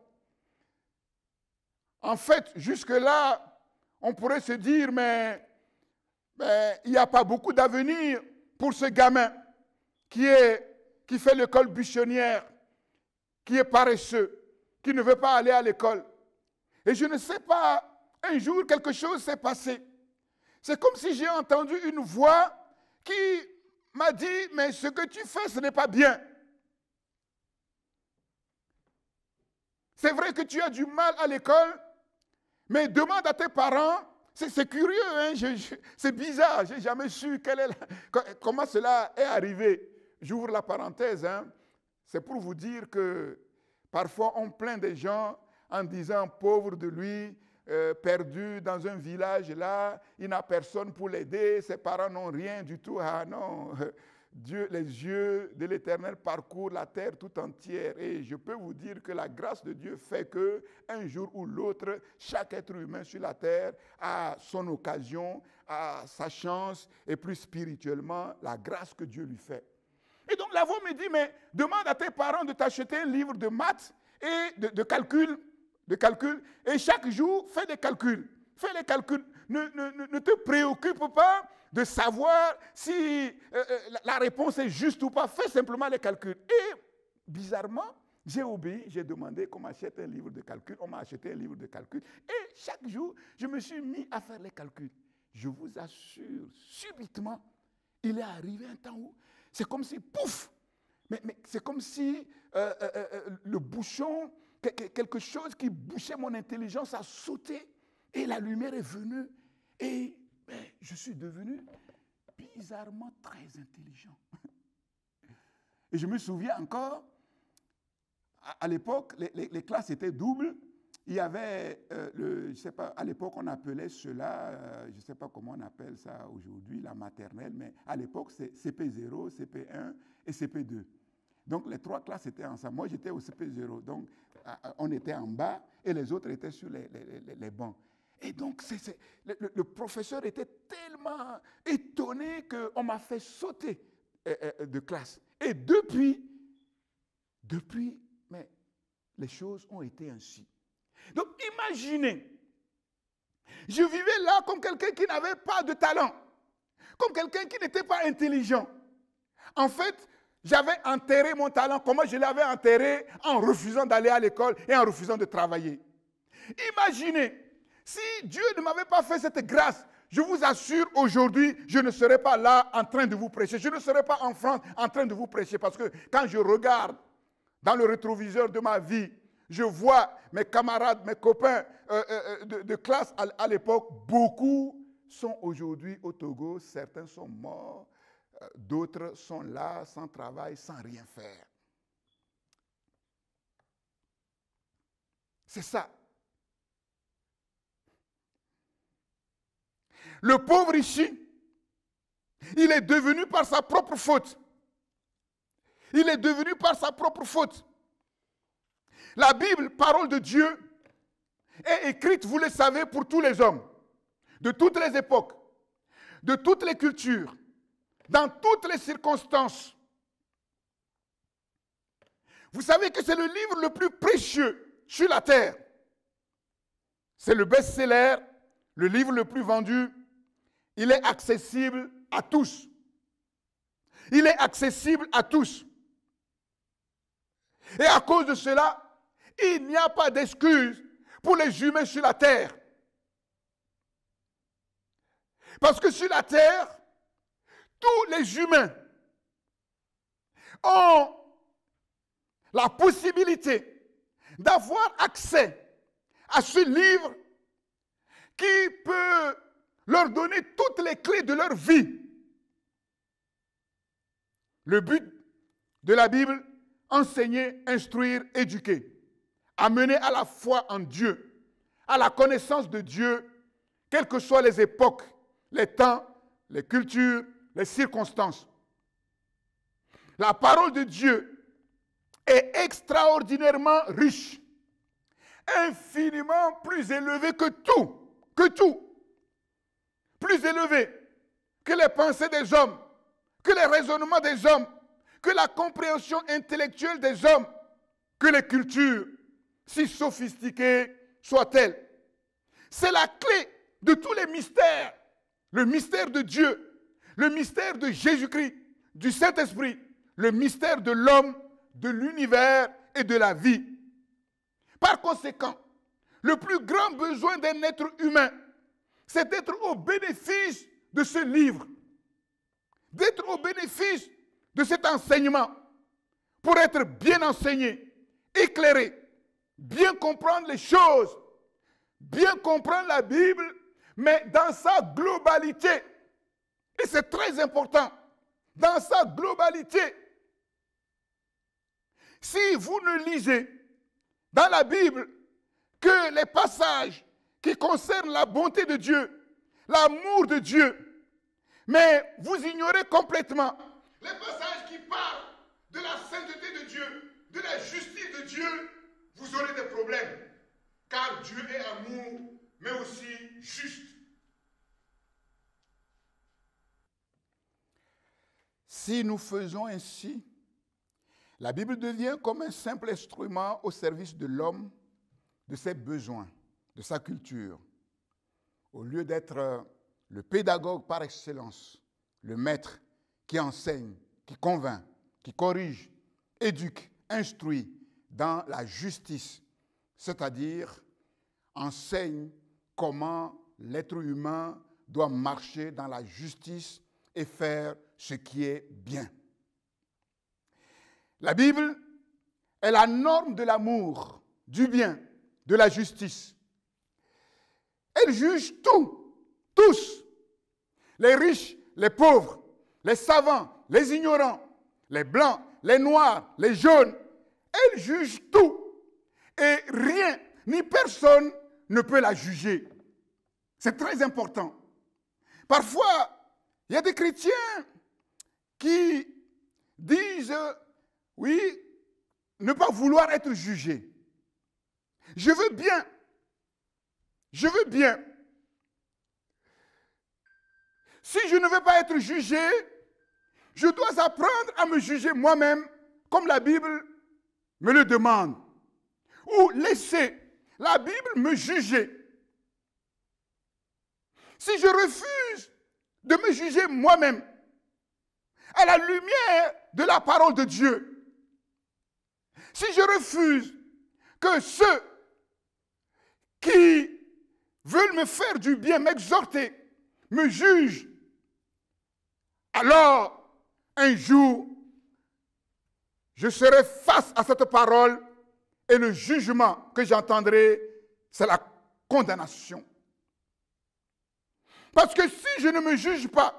En fait, jusque-là, on pourrait se dire, mais il n'y a pas beaucoup d'avenir pour ce gamin qui fait l'école buissonnière, qui est paresseux, qui ne veut pas aller à l'école. Et je ne sais pas, un jour, quelque chose s'est passé. C'est comme si j'ai entendu une voix qui m'a dit, mais ce que tu fais, ce n'est pas bien. C'est vrai que tu as du mal à l'école, mais demande à tes parents. C'est curieux, hein? C'est bizarre, je n'ai jamais su comment cela est arrivé. J'ouvre la parenthèse, hein? C'est pour vous dire que parfois on plaint des gens en disant pauvre de lui, perdu dans un village là, il n'a personne pour l'aider, ses parents n'ont rien du tout. Ah non, Dieu, les yeux de l'Éternel parcourent la terre tout entière. Et je peux vous dire que la grâce de Dieu fait que un jour ou l'autre, chaque être humain sur la terre a son occasion, a sa chance, et plus spirituellement, la grâce que Dieu lui fait. Et donc la voix me dit, mais demande à tes parents de t'acheter un livre de maths et de calcul, et chaque jour, fais des calculs. Fais les calculs. Ne te préoccupe pas de savoir si la réponse est juste ou pas. Fais simplement les calculs. Et bizarrement, j'ai obéi, j'ai demandé qu'on m'achète un livre de calcul. On m'a acheté un livre de calcul. Et chaque jour, je me suis mis à faire les calculs. Je vous assure, subitement, il est arrivé un temps où c'est comme si, pouf, mais c'est comme si le bouchon, quelque chose qui bouchait mon intelligence a sauté et la lumière est venue et je suis devenu bizarrement très intelligent. Et je me souviens encore, à l'époque, les classes étaient doubles. Il y avait, je ne sais pas, à l'époque on appelait cela, je ne sais pas comment on appelle ça aujourd'hui, la maternelle, mais à l'époque c'est CP0, CP1 et CP2. Donc les 3 classes étaient ensemble. Moi j'étais au CP0, donc on était en bas et les autres étaient sur les bancs. Et donc le professeur était tellement étonné qu'on m'a fait sauter de classe. Et depuis, mais les choses ont été ainsi. Donc imaginez, je vivais là comme quelqu'un qui n'avait pas de talent, comme quelqu'un qui n'était pas intelligent. En fait, j'avais enterré mon talent. Comment je l'avais enterré? En refusant d'aller à l'école et en refusant de travailler. Imaginez, si Dieu ne m'avait pas fait cette grâce, je vous assure, aujourd'hui, je ne serais pas là en train de vous prêcher. Je ne serais pas en France en train de vous prêcher. Parce que quand je regarde dans le rétroviseur de ma vie, je vois mes camarades, mes copains de classe à l'époque, beaucoup sont aujourd'hui au Togo, certains sont morts d'autres sont là sans travail, sans rien faire. C'est ça. Le pauvre ici, il est devenu par sa propre faute. Il est devenu par sa propre faute. La Bible, parole de Dieu, est écrite, vous le savez, pour tous les hommes, de toutes les époques, de toutes les cultures, dans toutes les circonstances. Vous savez que c'est le livre le plus précieux sur la terre. C'est le best-seller, le livre le plus vendu. Il est accessible à tous. Il est accessible à tous. Et à cause de cela, il n'y a pas d'excuse pour les humains sur la terre. Parce que sur la terre, tous les humains ont la possibilité d'avoir accès à ce livre qui peut leur donner toutes les clés de leur vie. Le but de la Bible, enseigner, instruire, éduquer, amener à la foi en Dieu, à la connaissance de Dieu, quelles que soient les époques, les temps, les cultures, les circonstances. La parole de Dieu est extraordinairement riche, infiniment plus élevée que tout, plus élevée que les pensées des hommes, que les raisonnements des hommes, que la compréhension intellectuelle des hommes, que les cultures, si sophistiquées soient-elles. C'est la clé de tous les mystères, le mystère de Dieu, le mystère de Jésus-Christ, du Saint-Esprit, le mystère de l'homme, de l'univers et de la vie. Par conséquent, le plus grand besoin d'un être humain, c'est d'être au bénéfice de ce livre, d'être au bénéfice de cet enseignement, pour être bien enseigné, éclairé, bien comprendre les choses, bien comprendre la Bible, mais dans sa globalité. Et c'est très important, dans sa globalité. Si vous ne lisez dans la Bible que les passages qui concernent la bonté de Dieu, l'amour de Dieu, mais vous ignorez complètement les passages qui parlent de la sainteté de Dieu, de la justice de Dieu, vous aurez des problèmes. Car Dieu est amour, mais aussi juste. Si nous faisons ainsi, la Bible devient comme un simple instrument au service de l'homme, de ses besoins, de sa culture, au lieu d'être le pédagogue par excellence, le maître qui enseigne, qui convainc, qui corrige, éduque, instruit dans la justice, c'est-à-dire enseigne comment l'être humain doit marcher dans la justice et faire ce qui est bien. La Bible est la norme de l'amour, du bien, de la justice. Elle juge tout, tous, les riches, les pauvres, les savants, les ignorants, les blancs, les noirs, les jaunes. Elle juge tout et rien ni personne ne peut la juger. C'est très important. Parfois, il y a des chrétiens qui disent, oui, ne pas vouloir être jugés. Je veux bien. Je veux bien. Si je ne veux pas être jugé, je dois apprendre à me juger moi-même comme la Bible me le demande. Ou laisser la Bible me juger. Si je refuse de me juger moi-même à la lumière de la parole de Dieu, si je refuse que ceux qui veulent me faire du bien, m'exhorter, me jugent, alors un jour, je serai face à cette parole et le jugement que j'entendrai, c'est la condamnation. Parce que si je ne me juge pas,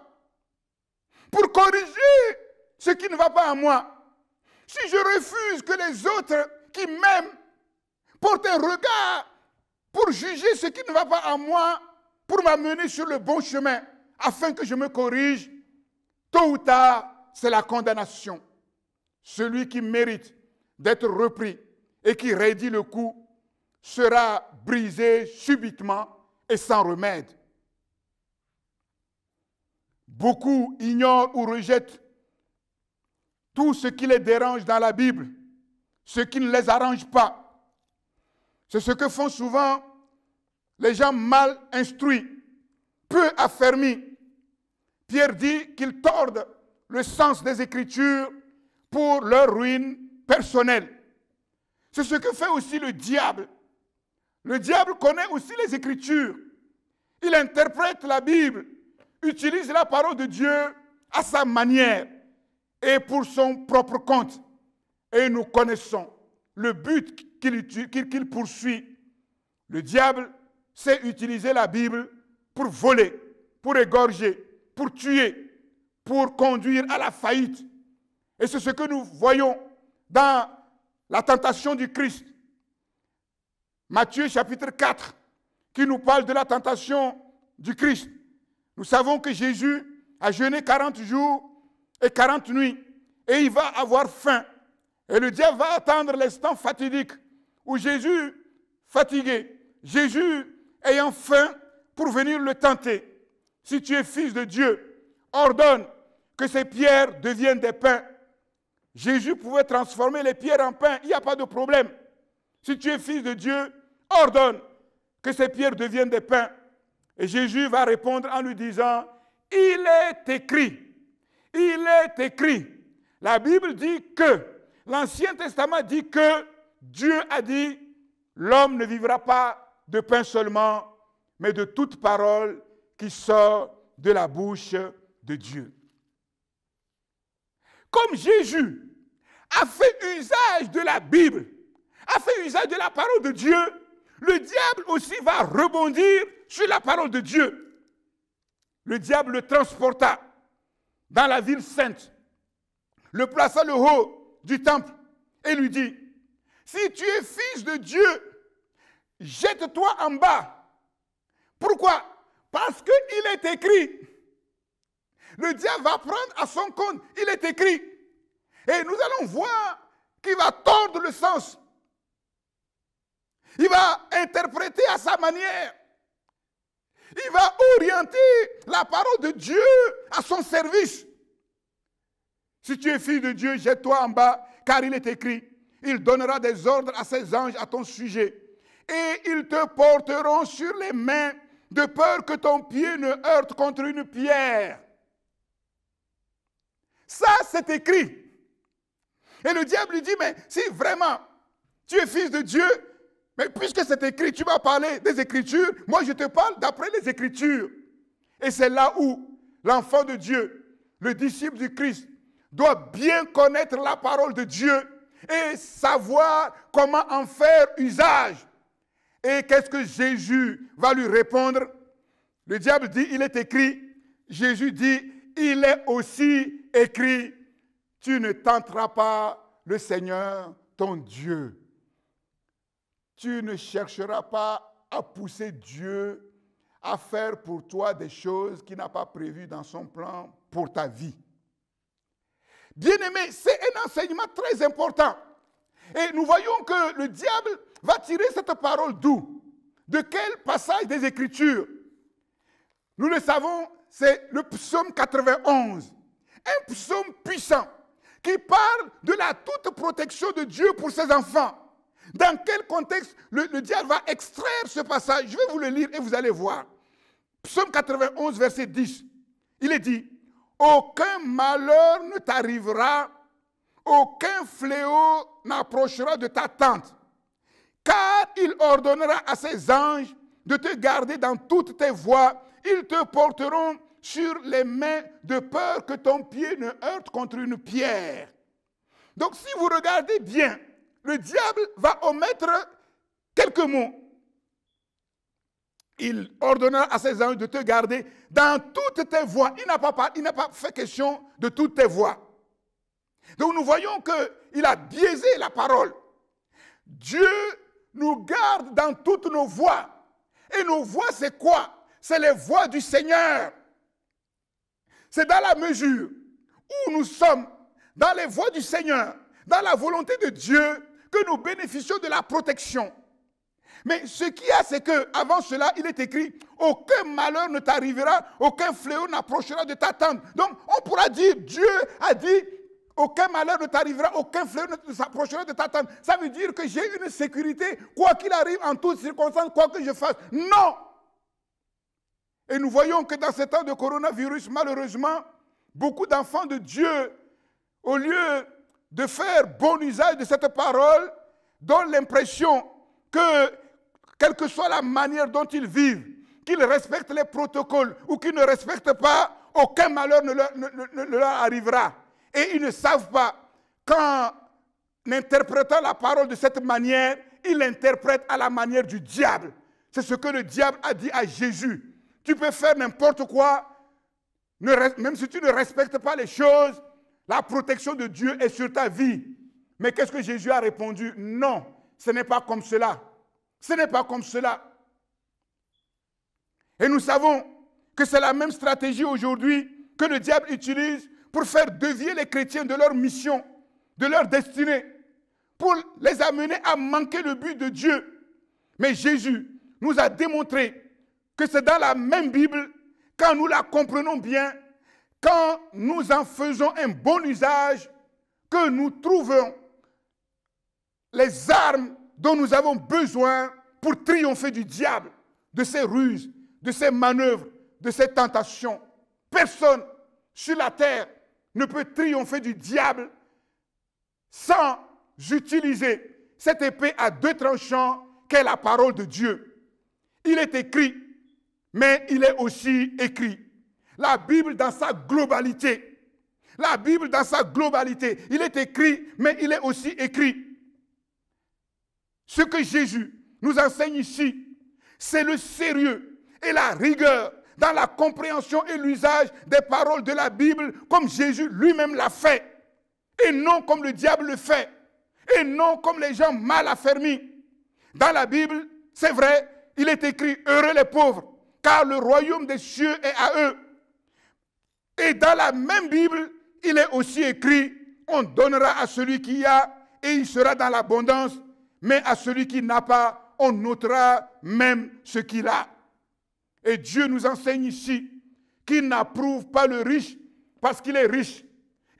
pour corriger ce qui ne va pas à moi, si je refuse que les autres qui m'aiment portent un regard pour juger ce qui ne va pas à moi, pour m'amener sur le bon chemin, afin que je me corrige, tôt ou tard, c'est la condamnation. Celui qui mérite d'être repris et qui raidit le coup sera brisé subitement et sans remède. Beaucoup ignorent ou rejettent tout ce qui les dérange dans la Bible, ce qui ne les arrange pas. C'est ce que font souvent les gens mal instruits, peu affermis. Pierre dit qu'ils tordent le sens des Écritures pour leur ruine personnelle. C'est ce que fait aussi le diable. Le diable connaît aussi les Écritures. Il interprète la Bible, utilise la parole de Dieu à sa manière et pour son propre compte. Et nous connaissons le but qu'il poursuit. Le diable sait utiliser la Bible pour voler, pour égorger, pour tuer, pour conduire à la faillite. Et c'est ce que nous voyons dans la tentation du Christ. Matthieu chapitre 4, qui nous parle de la tentation du Christ. Nous savons que Jésus a jeûné 40 jours et 40 nuits, et il va avoir faim. Et le diable va attendre l'instant fatidique où Jésus, fatigué, Jésus ayant faim pour venir le tenter. Si tu es fils de Dieu, ordonne que ces pierres deviennent des pains. Jésus pouvait transformer les pierres en pain, il n'y a pas de problème. Si tu es fils de Dieu, ordonne que ces pierres deviennent des pains. Et Jésus va répondre en lui disant, il est écrit, il est écrit. La Bible dit que, l'Ancien Testament dit que Dieu a dit, l'homme ne vivra pas de pain seulement, mais de toute parole qui sort de la bouche de Dieu. Comme Jésus a fait usage de la Bible, a fait usage de la parole de Dieu, le diable aussi va rebondir sur la parole de Dieu. Le diable le transporta dans la ville sainte, le plaça le haut du temple et lui dit, si tu es fils de Dieu, jette-toi en bas. Pourquoi? Parce qu'il est écrit. Le diable va prendre à son compte, il est écrit. Et nous allons voir qu'il va tordre le sens. Il va interpréter à sa manière. Il va orienter la parole de Dieu à son service. Si tu es fils de Dieu, jette-toi en bas, car il est écrit, il donnera des ordres à ses anges à ton sujet, et ils te porteront sur les mains, de peur que ton pied ne heurte contre une pierre. Ça, c'est écrit. Et le diable lui dit, mais si vraiment tu es fils de Dieu, mais puisque c'est écrit, tu vas parler des Écritures, moi je te parle d'après les Écritures. Et c'est là où l'enfant de Dieu, le disciple du Christ, doit bien connaître la parole de Dieu et savoir comment en faire usage. Et qu'est-ce que Jésus va lui répondre? Le diable dit, il est écrit. Jésus dit, il est aussi écrit, tu ne tenteras pas le Seigneur, ton Dieu. Tu ne chercheras pas à pousser Dieu à faire pour toi des choses qu'il n'a pas prévues dans son plan pour ta vie. Bien-aimé, c'est un enseignement très important. Et nous voyons que le diable va tirer cette parole d'où? De quel passage des Écritures? Nous le savons, c'est le psaume 91. Un psaume puissant qui parle de la toute protection de Dieu pour ses enfants. Dans quel contexte le diable va extraire ce passage? Je vais vous le lire et vous allez voir. Psaume 91, verset 10. Il est dit, « Aucun malheur ne t'arrivera, aucun fléau n'approchera de ta tente, car il ordonnera à ses anges de te garder dans toutes tes voies. Ils te porteront sur les mains de peur que ton pied ne heurte contre une pierre. » Donc si vous regardez bien, le diable va omettre quelques mots. il ordonna à ses anges de te garder dans toutes tes voies. Il n'a pas fait question de toutes tes voies. Donc nous voyons qu'il a biaisé la parole. Dieu nous garde dans toutes nos voies. Et nos voies, c'est quoi? C'est les voies du Seigneur. C'est dans la mesure où nous sommes dans les voies du Seigneur, dans la volonté de Dieu, que nous bénéficions de la protection. Mais ce qu'il y a, c'est qu'avant cela, il est écrit, aucun malheur ne t'arrivera, aucun fléau n'approchera de ta tente. Donc, on pourra dire, Dieu a dit, aucun malheur ne t'arrivera, aucun fléau ne s'approchera de ta tente. Ça veut dire que j'ai une sécurité, quoi qu'il arrive, en toutes circonstances, quoi que je fasse. Non! Et nous voyons que dans ces temps de coronavirus, malheureusement, beaucoup d'enfants de Dieu, au lieu de faire bon usage de cette parole, donnent l'impression que, quelle que soit la manière dont ils vivent, qu'ils respectent les protocoles ou qu'ils ne respectent pas, aucun malheur ne leur arrivera. Et ils ne savent pas qu'en interprétant la parole de cette manière, ils l'interprètent à la manière du diable. C'est ce que le diable a dit à Jésus. Tu peux faire n'importe quoi, même si tu ne respectes pas les choses, la protection de Dieu est sur ta vie. Mais qu'est-ce que Jésus a répondu? Non, ce n'est pas comme cela. Ce n'est pas comme cela. Et nous savons que c'est la même stratégie aujourd'hui que le diable utilise pour faire dévier les chrétiens de leur mission, de leur destinée, pour les amener à manquer le but de Dieu. Mais Jésus nous a démontré que c'est dans la même Bible, quand nous la comprenons bien, quand nous en faisons un bon usage, que nous trouvons les armes dont nous avons besoin pour triompher du diable, de ses ruses, de ses manœuvres, de ses tentations. Personne sur la terre ne peut triompher du diable sans utiliser cette épée à deux tranchants qu'est la parole de Dieu. Il est écrit, mais il est aussi écrit. La Bible dans sa globalité. La Bible dans sa globalité. Il est écrit, mais il est aussi écrit. Ce que Jésus nous enseigne ici, c'est le sérieux et la rigueur dans la compréhension et l'usage des paroles de la Bible comme Jésus lui-même l'a fait. Et non comme le diable le fait. Et non comme les gens mal affermis. Dans la Bible, c'est vrai, il est écrit « Heureux les pauvres, car le royaume des cieux est à eux ». Et dans la même Bible, il est aussi écrit « On donnera à celui qui a, et il sera dans l'abondance, mais à celui qui n'a pas, on notera même ce qu'il a. » Et Dieu nous enseigne ici qu'il n'approuve pas le riche parce qu'il est riche.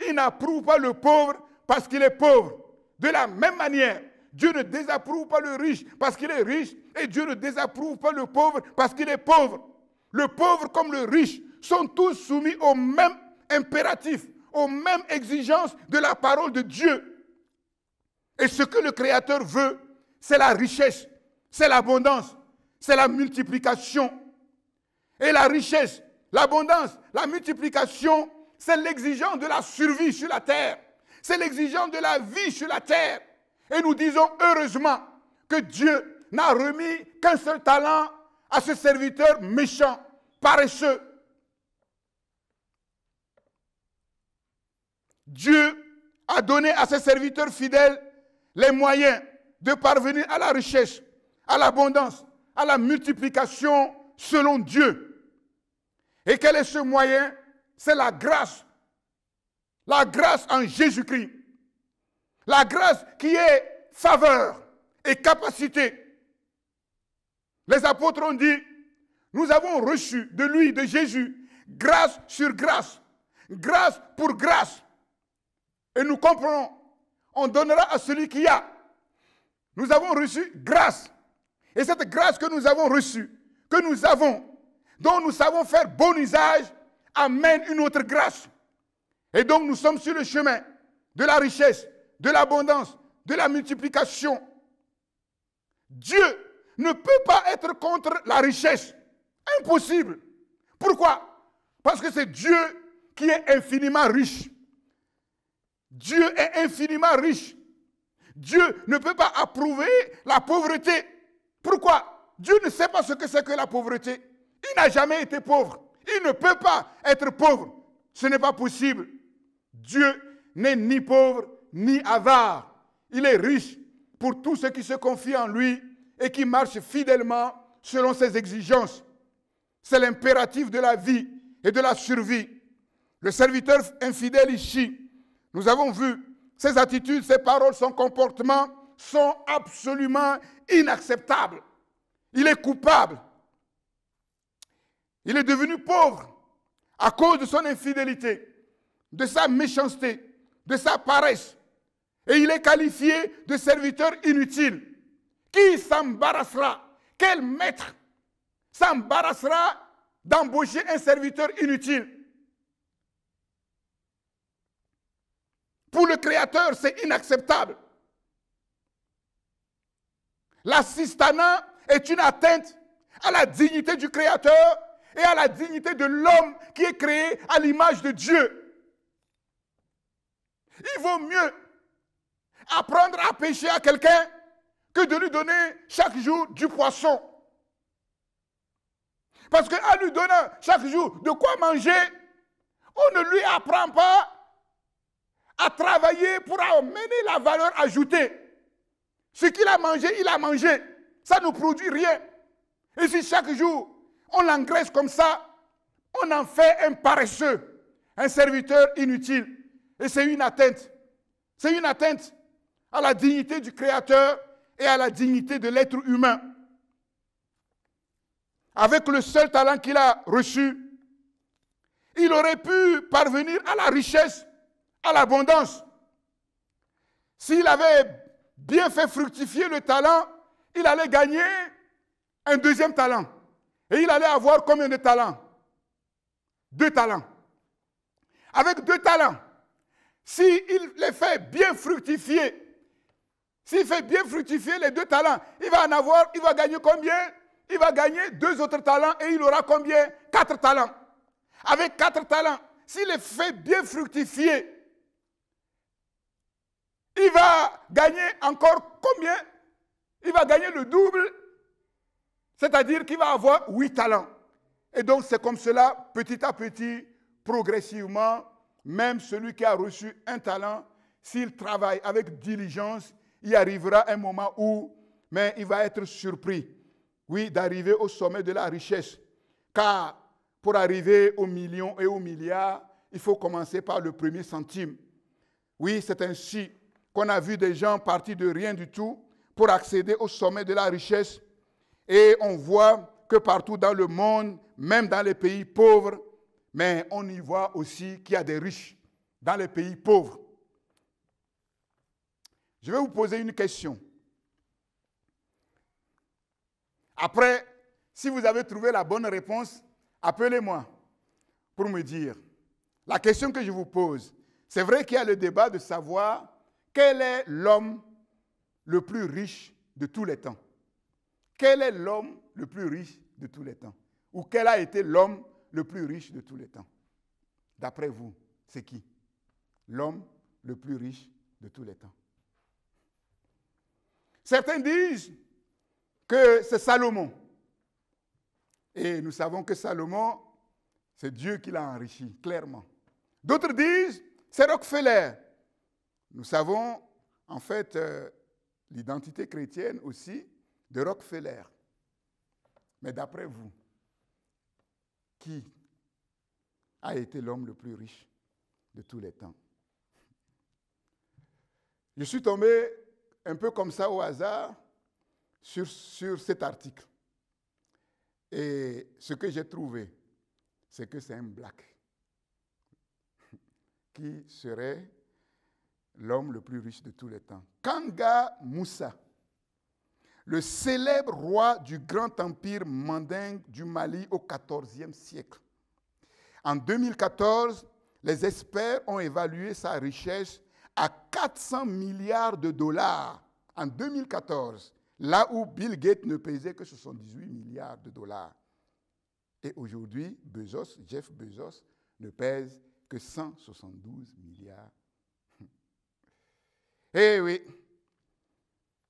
Il n'approuve pas le pauvre parce qu'il est pauvre. De la même manière, Dieu ne désapprouve pas le riche parce qu'il est riche et Dieu ne désapprouve pas le pauvre parce qu'il est pauvre. Le pauvre comme le riche sont tous soumis aux mêmes impératifs, aux mêmes exigences de la parole de Dieu. Et ce que le Créateur veut, c'est la richesse, c'est l'abondance, c'est la multiplication. Et la richesse, l'abondance, la multiplication, c'est l'exigence de la survie sur la terre. C'est l'exigence de la vie sur la terre. Et nous disons heureusement que Dieu n'a remis qu'un seul talent à ce serviteur méchant, paresseux. Dieu a donné à ses serviteurs fidèles les moyens de parvenir à la richesse, à l'abondance, à la multiplication selon Dieu. Et quel est ce moyen? C'est la grâce. La grâce en Jésus-Christ. La grâce qui est faveur et capacité. Les apôtres ont dit, nous avons reçu de lui, de Jésus, grâce sur grâce. Grâce pour grâce. Et nous comprenons, on donnera à celui qui a. Nous avons reçu grâce. Et cette grâce que nous avons reçue, que nous avons, dont nous savons faire bon usage, amène une autre grâce. Et donc nous sommes sur le chemin de la richesse, de l'abondance, de la multiplication. Dieu ne peut pas être contre la richesse. Impossible. Pourquoi? Parce que c'est Dieu qui est infiniment riche. Dieu est infiniment riche. Dieu ne peut pas approuver la pauvreté. Pourquoi? Dieu ne sait pas ce que c'est que la pauvreté. Il n'a jamais été pauvre. Il ne peut pas être pauvre. Ce n'est pas possible. Dieu n'est ni pauvre ni avare. Il est riche pour tous ceux qui se confient en lui et qui marchent fidèlement selon ses exigences. C'est l'impératif de la vie et de la survie. Le serviteur infidèle ici, nous avons vu, ses attitudes, ses paroles, son comportement sont absolument inacceptables. Il est coupable. Il est devenu pauvre à cause de son infidélité, de sa méchanceté, de sa paresse. Et il est qualifié de serviteur inutile. Qui s'embarrassera? Quel maître s'embarrassera d'embaucher un serviteur inutile? Pour le Créateur, c'est inacceptable. L'assistanat est une atteinte à la dignité du Créateur et à la dignité de l'homme qui est créé à l'image de Dieu. Il vaut mieux apprendre à pêcher à quelqu'un que de lui donner chaque jour du poisson. Parce qu'en lui donnant chaque jour de quoi manger, on ne lui apprend pas à travailler pour amener la valeur ajoutée. Ce qu'il a mangé, il a mangé. Ça ne produit rien. Et si chaque jour, on l'engraisse comme ça, on en fait un paresseux, un serviteur inutile. Et c'est une atteinte. C'est une atteinte à la dignité du Créateur et à la dignité de l'être humain. Avec le seul talent qu'il a reçu, il aurait pu parvenir à la richesse, à l'abondance. S'il avait bien fait fructifier le talent, il allait gagner un deuxième talent. Et il allait avoir combien de talents? 2 talents. Avec 2 talents, s'il les fait bien fructifier, s'il fait bien fructifier les 2 talents, il va gagner combien? Il va gagner 2 autres talents et il aura combien? 4 talents. Avec 4 talents, s'il les fait bien fructifier, il va gagner encore combien? Il va gagner le double, c'est-à-dire qu'il va avoir 8 talents. Et donc c'est comme cela, petit à petit, progressivement, même celui qui a reçu un talent, s'il travaille avec diligence, il arrivera un moment où il va être surpris, oui, d'arriver au sommet de la richesse. Car pour arriver aux millions et aux milliards, il faut commencer par le premier centime. Oui, c'est ainsi qu'on a vu des gens partis de rien du tout pour accéder au sommet de la richesse. Et on voit que partout dans le monde, même dans les pays pauvres, mais on y voit aussi qu'il y a des riches dans les pays pauvres. Je vais vous poser une question. Après, si vous avez trouvé la bonne réponse, appelez-moi pour me dire. La question que je vous pose, c'est vrai qu'il y a le débat de savoir quel est l'homme le plus riche de tous les temps. Quel est l'homme le plus riche de tous les temps? Ou quel a été l'homme le plus riche de tous les temps? D'après vous, c'est qui? L'homme le plus riche de tous les temps. Certains disent que c'est Salomon. Et nous savons que Salomon, c'est Dieu qui l'a enrichi, clairement. D'autres disent c'est Rockefeller. Nous savons en fait l'identité chrétienne aussi de Rockefeller. Mais d'après vous, qui a été l'homme le plus riche de tous les temps? Je suis tombé un peu comme ça au hasard sur cet article. Et ce que j'ai trouvé, c'est que c'est un black qui serait l'homme le plus riche de tous les temps. Kanga Moussa, le célèbre roi du grand empire mandingue du Mali au XIVe siècle. En 2014, les experts ont évalué sa richesse à 400 milliards de dollars en 2014, là où Bill Gates ne pesait que 78 milliards de dollars. Et aujourd'hui, Jeff Bezos, ne pèse que 172 milliards. Eh oui,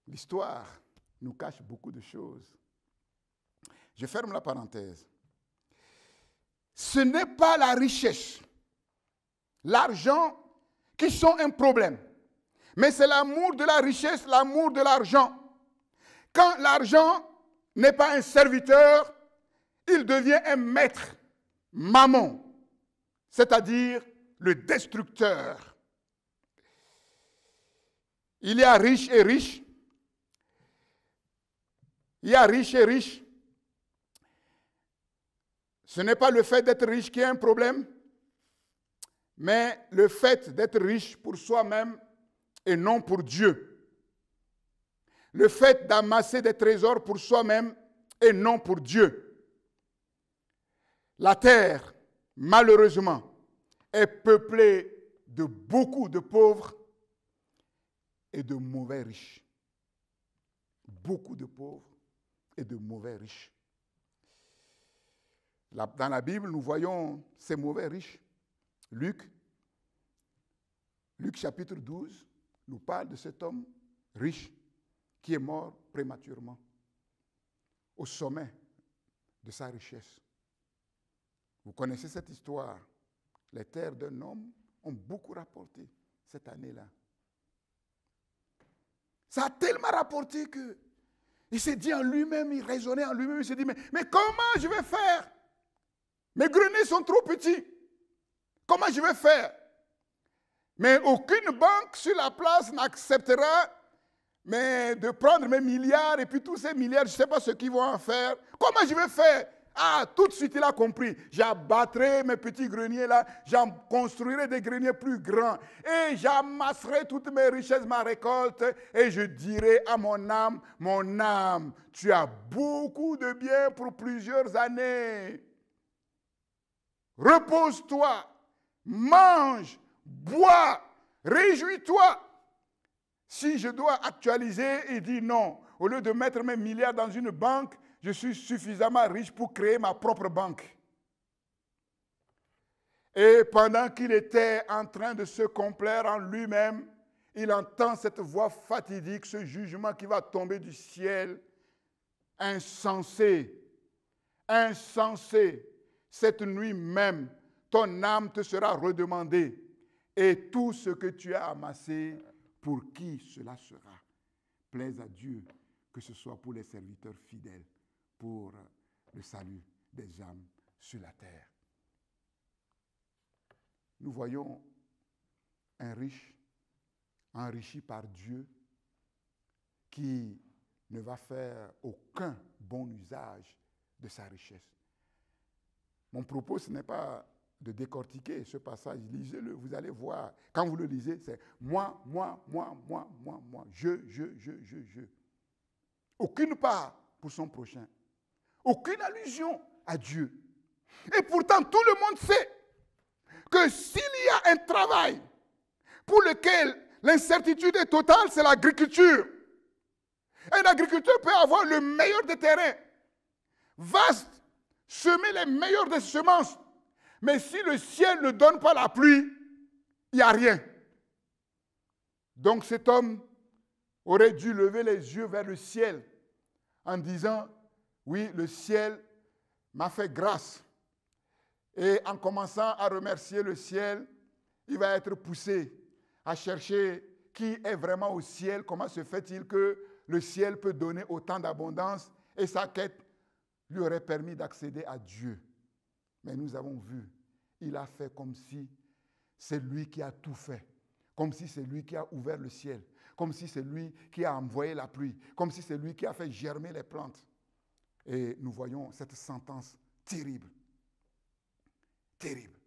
l'histoire nous cache beaucoup de choses. Je ferme la parenthèse. Ce n'est pas la richesse, l'argent qui sont un problème. Mais c'est l'amour de la richesse, l'amour de l'argent. Quand l'argent n'est pas un serviteur, il devient un maître, mammon, c'est-à-dire le destructeur. Il y a riche et riche. Il y a riche et riche. Ce n'est pas le fait d'être riche qui est un problème, mais le fait d'être riche pour soi-même et non pour Dieu. Le fait d'amasser des trésors pour soi-même et non pour Dieu. La terre, malheureusement, est peuplée de beaucoup de pauvres et de mauvais riches. Beaucoup de pauvres et de mauvais riches. Dans la Bible, nous voyons ces mauvais riches. Luc chapitre 12 nous parle de cet homme riche qui est mort prématurément au sommet de sa richesse. Vous connaissez cette histoire. Les terres d'un homme ont beaucoup rapporté cette année-là. Ça a tellement rapporté qu'il s'est dit en lui-même, il raisonnait en lui-même, il s'est dit, mais comment je vais faire? Mes greniers sont trop petits. Comment je vais faire? Mais aucune banque sur la place n'acceptera de prendre mes milliards et puis tous ces milliards, je ne sais pas ce qu'ils vont en faire. Comment je vais faire? Ah, tout de suite, il a compris. J'abattrai mes petits greniers là, j'en construirai des greniers plus grands et j'amasserai toutes mes richesses, ma récolte et je dirai à mon âme, tu as beaucoup de biens pour plusieurs années. Repose-toi, mange, bois, réjouis-toi. Si je dois actualiser, il dit non. Au lieu de mettre mes milliards dans une banque, je suis suffisamment riche pour créer ma propre banque. Et pendant qu'il était en train de se complaire en lui-même, il entend cette voix fatidique, ce jugement qui va tomber du ciel. Insensé, insensé. Cette nuit même, ton âme te sera redemandée. Et tout ce que tu as amassé, pour qui cela sera? Plaise à Dieu que ce soit pour les serviteurs fidèles, pour le salut des âmes sur la terre. Nous voyons un riche, enrichi par Dieu, qui ne va faire aucun bon usage de sa richesse. Mon propos, ce n'est pas de décortiquer ce passage. Lisez-le, vous allez voir. Quand vous le lisez, c'est moi, je. Aucune part pour son prochain. Aucune allusion à Dieu. Et pourtant, tout le monde sait que s'il y a un travail pour lequel l'incertitude est totale, c'est l'agriculture. Un agriculteur peut avoir le meilleur des terrains, vaste, semer les meilleures des semences. Mais si le ciel ne donne pas la pluie, il n'y a rien. Donc cet homme aurait dû lever les yeux vers le ciel en disant, oui, le ciel m'a fait grâce. Et en commençant à remercier le ciel, il va être poussé à chercher qui est vraiment au ciel, comment se fait-il que le ciel peut donner autant d'abondance, et sa quête lui aurait permis d'accéder à Dieu. Mais nous avons vu, il a fait comme si c'est lui qui a tout fait, comme si c'est lui qui a ouvert le ciel, comme si c'est lui qui a envoyé la pluie, comme si c'est lui qui a fait germer les plantes. Et nous voyons cette sentence terrible, terrible.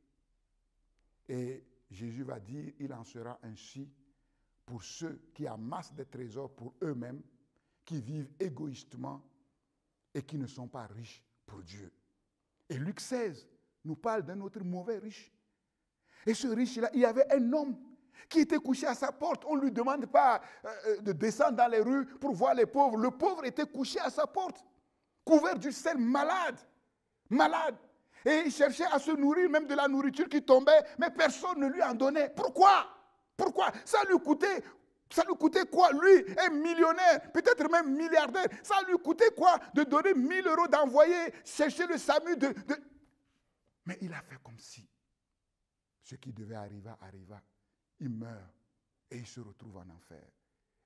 Et Jésus va dire, il en sera ainsi pour ceux qui amassent des trésors pour eux-mêmes, qui vivent égoïstement et qui ne sont pas riches pour Dieu. Et Luc 16 nous parle d'un autre mauvais riche. Et ce riche-là, il y avait un homme qui était couché à sa porte. On ne lui demande pas de descendre dans les rues pour voir les pauvres. Le pauvre était couché à sa porte, couvert du sel, malade. Et il cherchait à se nourrir même de la nourriture qui tombait, mais personne ne lui en donnait. Pourquoi? Ça lui coûtait Ça lui coûtait quoi? Lui est millionnaire, peut-être même milliardaire. Ça lui coûtait quoi de donner 1000 euros, d'envoyer chercher le SAMU Mais il a fait comme si ce qui devait arriver arriva. Il meurt et il se retrouve en enfer.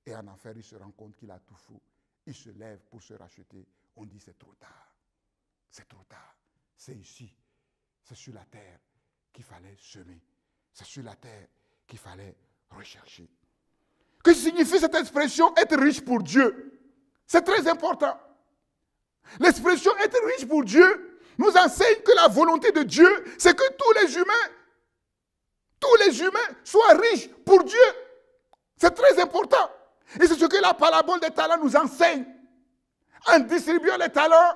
Et en enfer, il se rend compte qu'il a tout faux. Il se lève pour se racheter. On dit c'est trop tard. C'est trop tard. C'est ici. C'est sur la terre qu'il fallait semer. C'est sur la terre qu'il fallait rechercher. Que signifie cette expression être riche pour Dieu? C'est très important. L'expression être riche pour Dieu nous enseigne que la volonté de Dieu, c'est que tous les humains soient riches pour Dieu. C'est très important. Et c'est ce que la parabole des talents nous enseigne. En distribuant les talents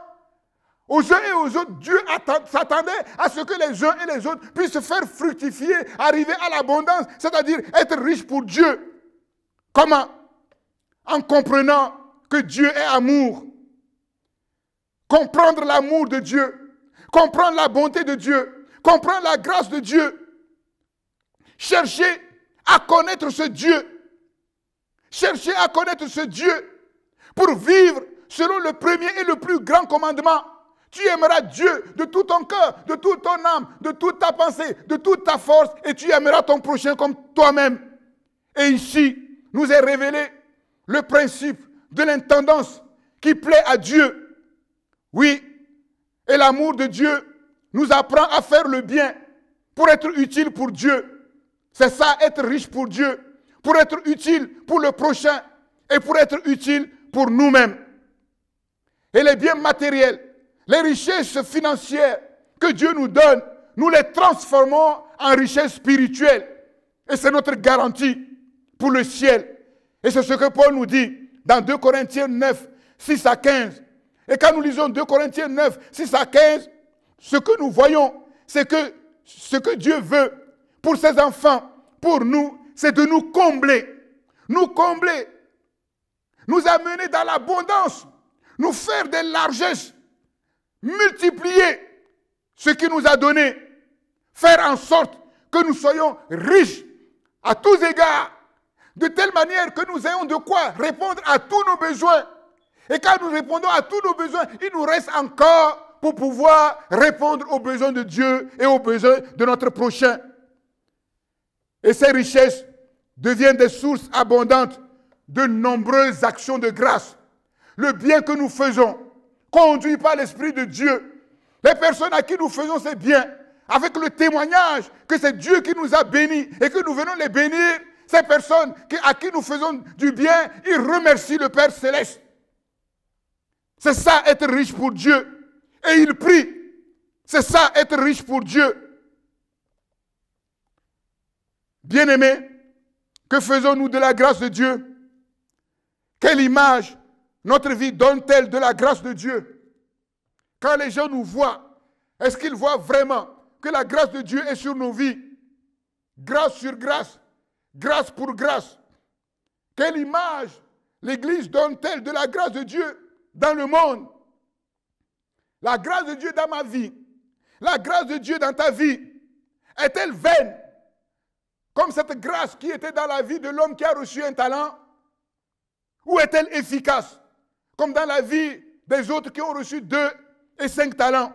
aux uns et aux autres, Dieu s'attendait à ce que les uns et les autres puissent se faire fructifier, arriver à l'abondance, c'est-à-dire être riches pour Dieu. Comment? En comprenant que Dieu est amour. Comprendre l'amour de Dieu. Comprendre la bonté de Dieu. Comprendre la grâce de Dieu. Chercher à connaître ce Dieu. Chercher à connaître ce Dieu pour vivre selon le premier et le plus grand commandement. Tu aimeras Dieu de tout ton cœur, de toute ton âme, de toute ta pensée, de toute ta force, et tu aimeras ton prochain comme toi-même. Et ici, nous est révélé le principe de l'intendance qui plaît à Dieu. Oui, et l'amour de Dieu nous apprend à faire le bien pour être utile pour Dieu. C'est ça, être riche pour Dieu, pour être utile pour le prochain et pour être utile pour nous-mêmes. Et les biens matériels, les richesses financières que Dieu nous donne, nous les transformons en richesses spirituelles. Et c'est notre garantie pour le ciel. Et c'est ce que Paul nous dit dans 2 Corinthiens 9, 6 à 15. Et quand nous lisons 2 Corinthiens 9, 6 à 15, ce que nous voyons, c'est que ce que Dieu veut pour ses enfants, pour nous, c'est de nous combler, nous amener dans l'abondance, nous faire des largesses, multiplier ce qu'il nous a donné, faire en sorte que nous soyons riches à tous égards, de telle manière que nous ayons de quoi répondre à tous nos besoins. Et quand nous répondons à tous nos besoins, il nous reste encore pour pouvoir répondre aux besoins de Dieu et aux besoins de notre prochain. Et ces richesses deviennent des sources abondantes de nombreuses actions de grâce. Le bien que nous faisons, conduit par l'Esprit de Dieu, les personnes à qui nous faisons ces biens, avec le témoignage que c'est Dieu qui nous a bénis et que nous venons les bénir, ces personnes à qui nous faisons du bien, ils remercient le Père Céleste. C'est ça être riche pour Dieu. Et ils prient. C'est ça être riche pour Dieu. Bien-aimés, que faisons-nous de la grâce de Dieu? Quelle image notre vie donne-t-elle de la grâce de Dieu? Quand les gens nous voient, est-ce qu'ils voient vraiment que la grâce de Dieu est sur nos vies? Grâce sur grâce, grâce pour grâce. Quelle image l'Église donne-t-elle de la grâce de Dieu dans le monde? La grâce de Dieu dans ma vie, la grâce de Dieu dans ta vie, est-elle vaine? Comme cette grâce qui était dans la vie de l'homme qui a reçu un talent? Ou est-elle efficace? Comme dans la vie des autres qui ont reçu 2 et 5 talents?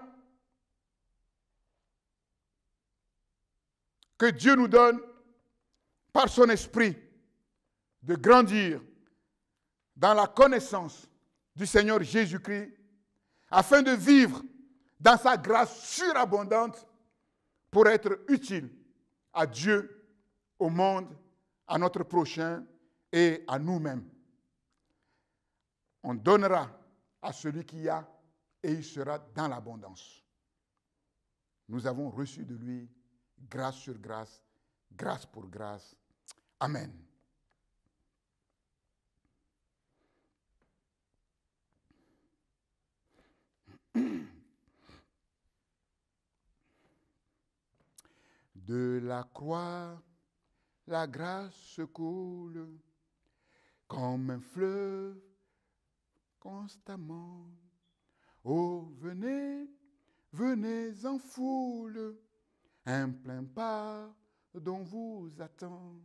Que Dieu nous donne, par son esprit, de grandir dans la connaissance du Seigneur Jésus-Christ, afin de vivre dans sa grâce surabondante pour être utile à Dieu, au monde, à notre prochain et à nous-mêmes. On donnera à celui qui a et il sera dans l'abondance. Nous avons reçu de lui grâce sur grâce, grâce pour grâce. Amen. De la croix, la grâce se coule comme un fleuve constamment. Oh, venez, venez en foule, un plein pardon vous attend.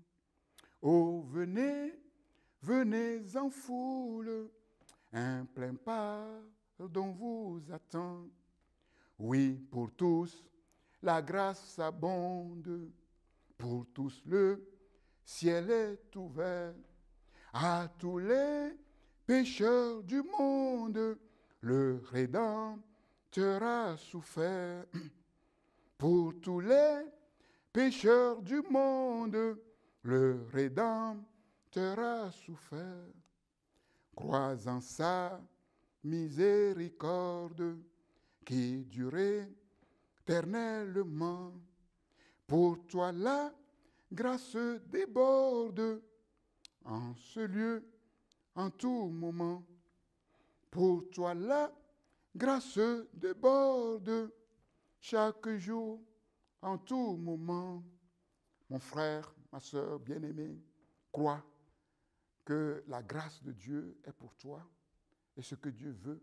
Oh, venez, venez en foule, un plein pardon vous attend. Oui, pour tous, la grâce abonde, pour tous le ciel est ouvert. À tous les pécheurs du monde, le Rédempteur a souffert. Pour tous les pécheurs du monde, le Rédempteur a souffert. Crois en sa miséricorde qui durait éternellement. Pour toi la grâce déborde en ce lieu, en tout moment. Pour toi la grâce déborde chaque jour, en tout moment. Mon frère, ma soeur bien-aimée, crois que la grâce de Dieu est pour toi. Et ce que Dieu veut,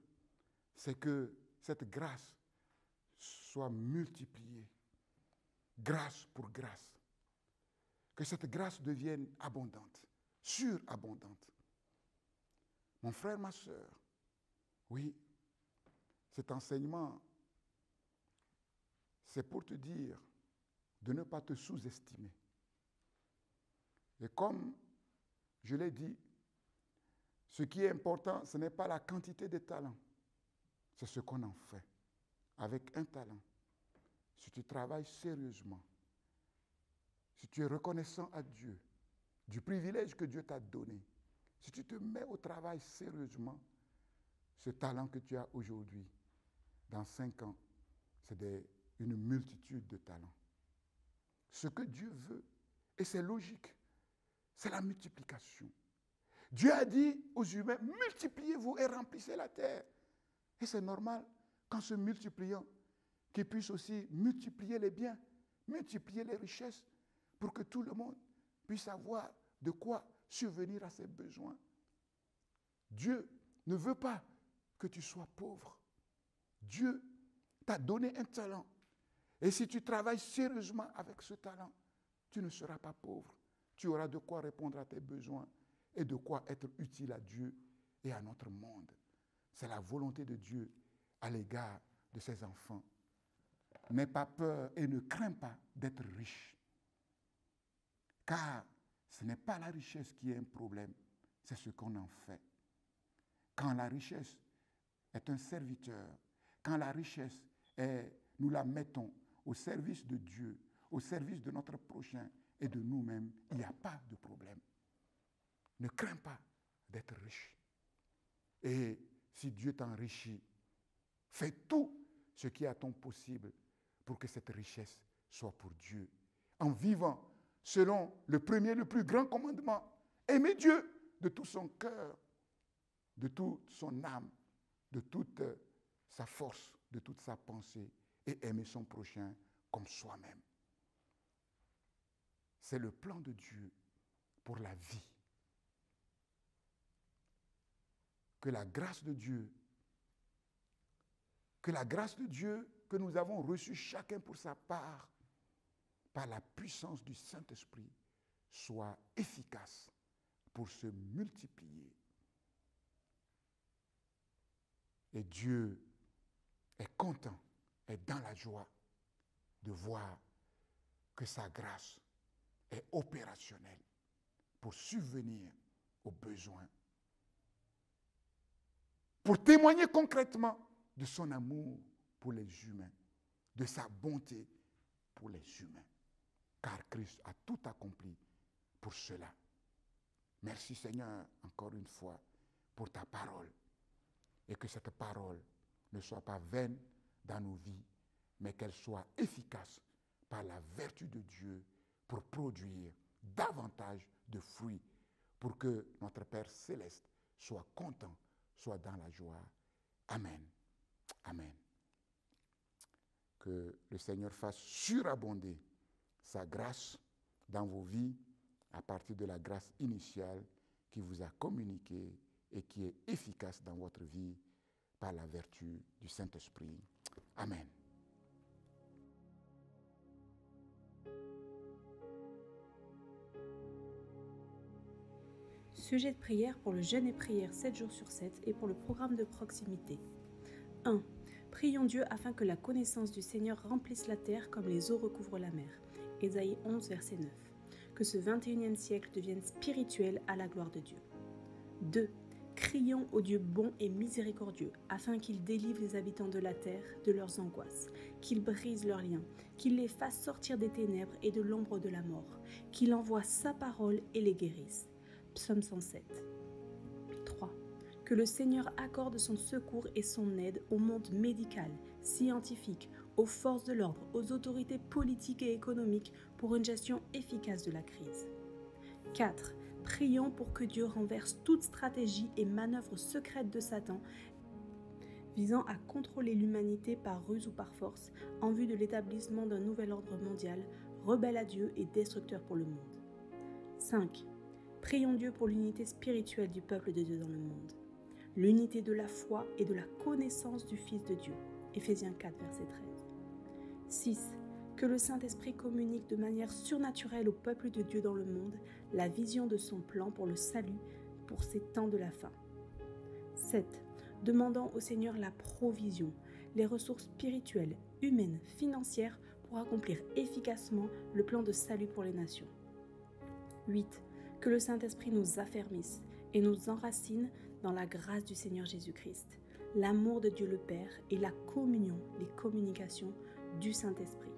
c'est que cette grâce soit multipliée, grâce pour grâce. Que cette grâce devienne abondante, surabondante. Mon frère, ma soeur, oui, cet enseignement, c'est pour te dire de ne pas te sous-estimer. Et comme je l'ai dit, ce qui est important, ce n'est pas la quantité de talents, c'est ce qu'on en fait. Avec un talent, si tu travailles sérieusement, si tu es reconnaissant à Dieu du privilège que Dieu t'a donné, si tu te mets au travail sérieusement, ce talent que tu as aujourd'hui, dans 5 ans, c'est une multitude de talents. Ce que Dieu veut, et c'est logique, c'est la multiplication. Dieu a dit aux humains, multipliez-vous et remplissez la terre. Et c'est normal qu'en se multipliant, qu'ils puissent aussi multiplier les biens, multiplier les richesses, pour que tout le monde puisse avoir de quoi subvenir à ses besoins. Dieu ne veut pas que tu sois pauvre. Dieu t'a donné un talent. Et si tu travailles sérieusement avec ce talent, tu ne seras pas pauvre. Tu auras de quoi répondre à tes besoins et de quoi être utile à Dieu et à notre monde. C'est la volonté de Dieu à l'égard de ses enfants. N'aie pas peur et ne crains pas d'être riche. Car ce n'est pas la richesse qui est un problème, c'est ce qu'on en fait. Quand la richesse est un serviteur, quand la richesse est, nous la mettons au service de Dieu, au service de notre prochain et de nous-mêmes, il n'y a pas de problème. Ne crains pas d'être riche. Et si Dieu t'enrichit, fais tout ce qui est à ton possible pour que cette richesse soit pour Dieu. En vivant selon le premier, le plus grand commandement, aimer Dieu de tout son cœur, de toute son âme, de toute sa force, de toute sa pensée, et aimer son prochain comme soi-même. C'est le plan de Dieu pour la vie. Que la grâce de Dieu que nous avons reçue chacun pour sa part, par la puissance du Saint-Esprit, soit efficace pour se multiplier. Et Dieu est content, est dans la joie de voir que sa grâce est opérationnelle pour subvenir aux besoins, pour témoigner concrètement de son amour pour les humains, de sa bonté pour les humains. Car Christ a tout accompli pour cela. Merci Seigneur, encore une fois, pour ta parole. Et que cette parole ne soit pas vaine dans nos vies, mais qu'elle soit efficace par la vertu de Dieu pour produire davantage de fruits, pour que notre Père céleste soit content, soit dans la joie. Amen. Amen. Que le Seigneur fasse surabonder sa grâce dans vos vies à partir de la grâce initiale qui vous a communiquée et qui est efficace dans votre vie par la vertu du Saint-Esprit. Amen. Sujet de prière pour le jeûne et prière 7 jours sur 7 et pour le programme de proximité. 1. Prions Dieu afin que la connaissance du Seigneur remplisse la terre comme les eaux recouvrent la mer. Ésaïe 11, verset 9. Que ce 21e siècle devienne spirituel à la gloire de Dieu. 2. Crions au Dieu bon et miséricordieux, afin qu'il délivre les habitants de la terre de leurs angoisses, qu'il brise leurs liens, qu'il les fasse sortir des ténèbres et de l'ombre de la mort, qu'il envoie sa parole et les guérisse. Psaume 107. 3. Que le Seigneur accorde son secours et son aide au monde médical, scientifique, aux forces de l'ordre, aux autorités politiques et économiques pour une gestion efficace de la crise. 4. Prions pour que Dieu renverse toute stratégie et manœuvre secrète de Satan visant à contrôler l'humanité par ruse ou par force en vue de l'établissement d'un nouvel ordre mondial, rebelle à Dieu et destructeur pour le monde. 5. Prions Dieu pour l'unité spirituelle du peuple de Dieu dans le monde. L'unité de la foi et de la connaissance du Fils de Dieu. Éphésiens 4, verset 13. 6. Que le Saint-Esprit communique de manière surnaturelle au peuple de Dieu dans le monde la vision de son plan pour le salut pour ces temps de la fin. 7. Demandant au Seigneur la provision, les ressources spirituelles, humaines, financières pour accomplir efficacement le plan de salut pour les nations. 8. Que le Saint-Esprit nous affermisse et nous enracine dans la grâce du Seigneur Jésus-Christ, l'amour de Dieu le Père et la communion, les communications du Saint-Esprit.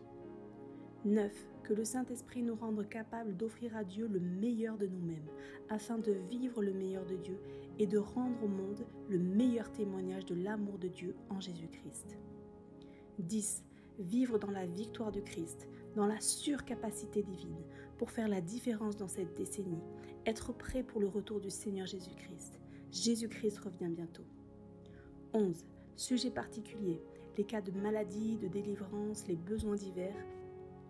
9. Que le Saint-Esprit nous rende capables d'offrir à Dieu le meilleur de nous-mêmes, afin de vivre le meilleur de Dieu et de rendre au monde le meilleur témoignage de l'amour de Dieu en Jésus-Christ. 10. Vivre dans la victoire de Christ, dans la surcapacité divine, pour faire la différence dans cette décennie, être prêt pour le retour du Seigneur Jésus-Christ. Jésus-Christ revient bientôt. 11. Sujet particulier, les cas de maladie, de délivrance, les besoins divers,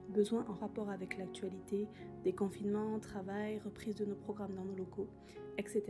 besoins en rapport avec l'actualité, des confinements, travail, reprise de nos programmes dans nos locaux, etc.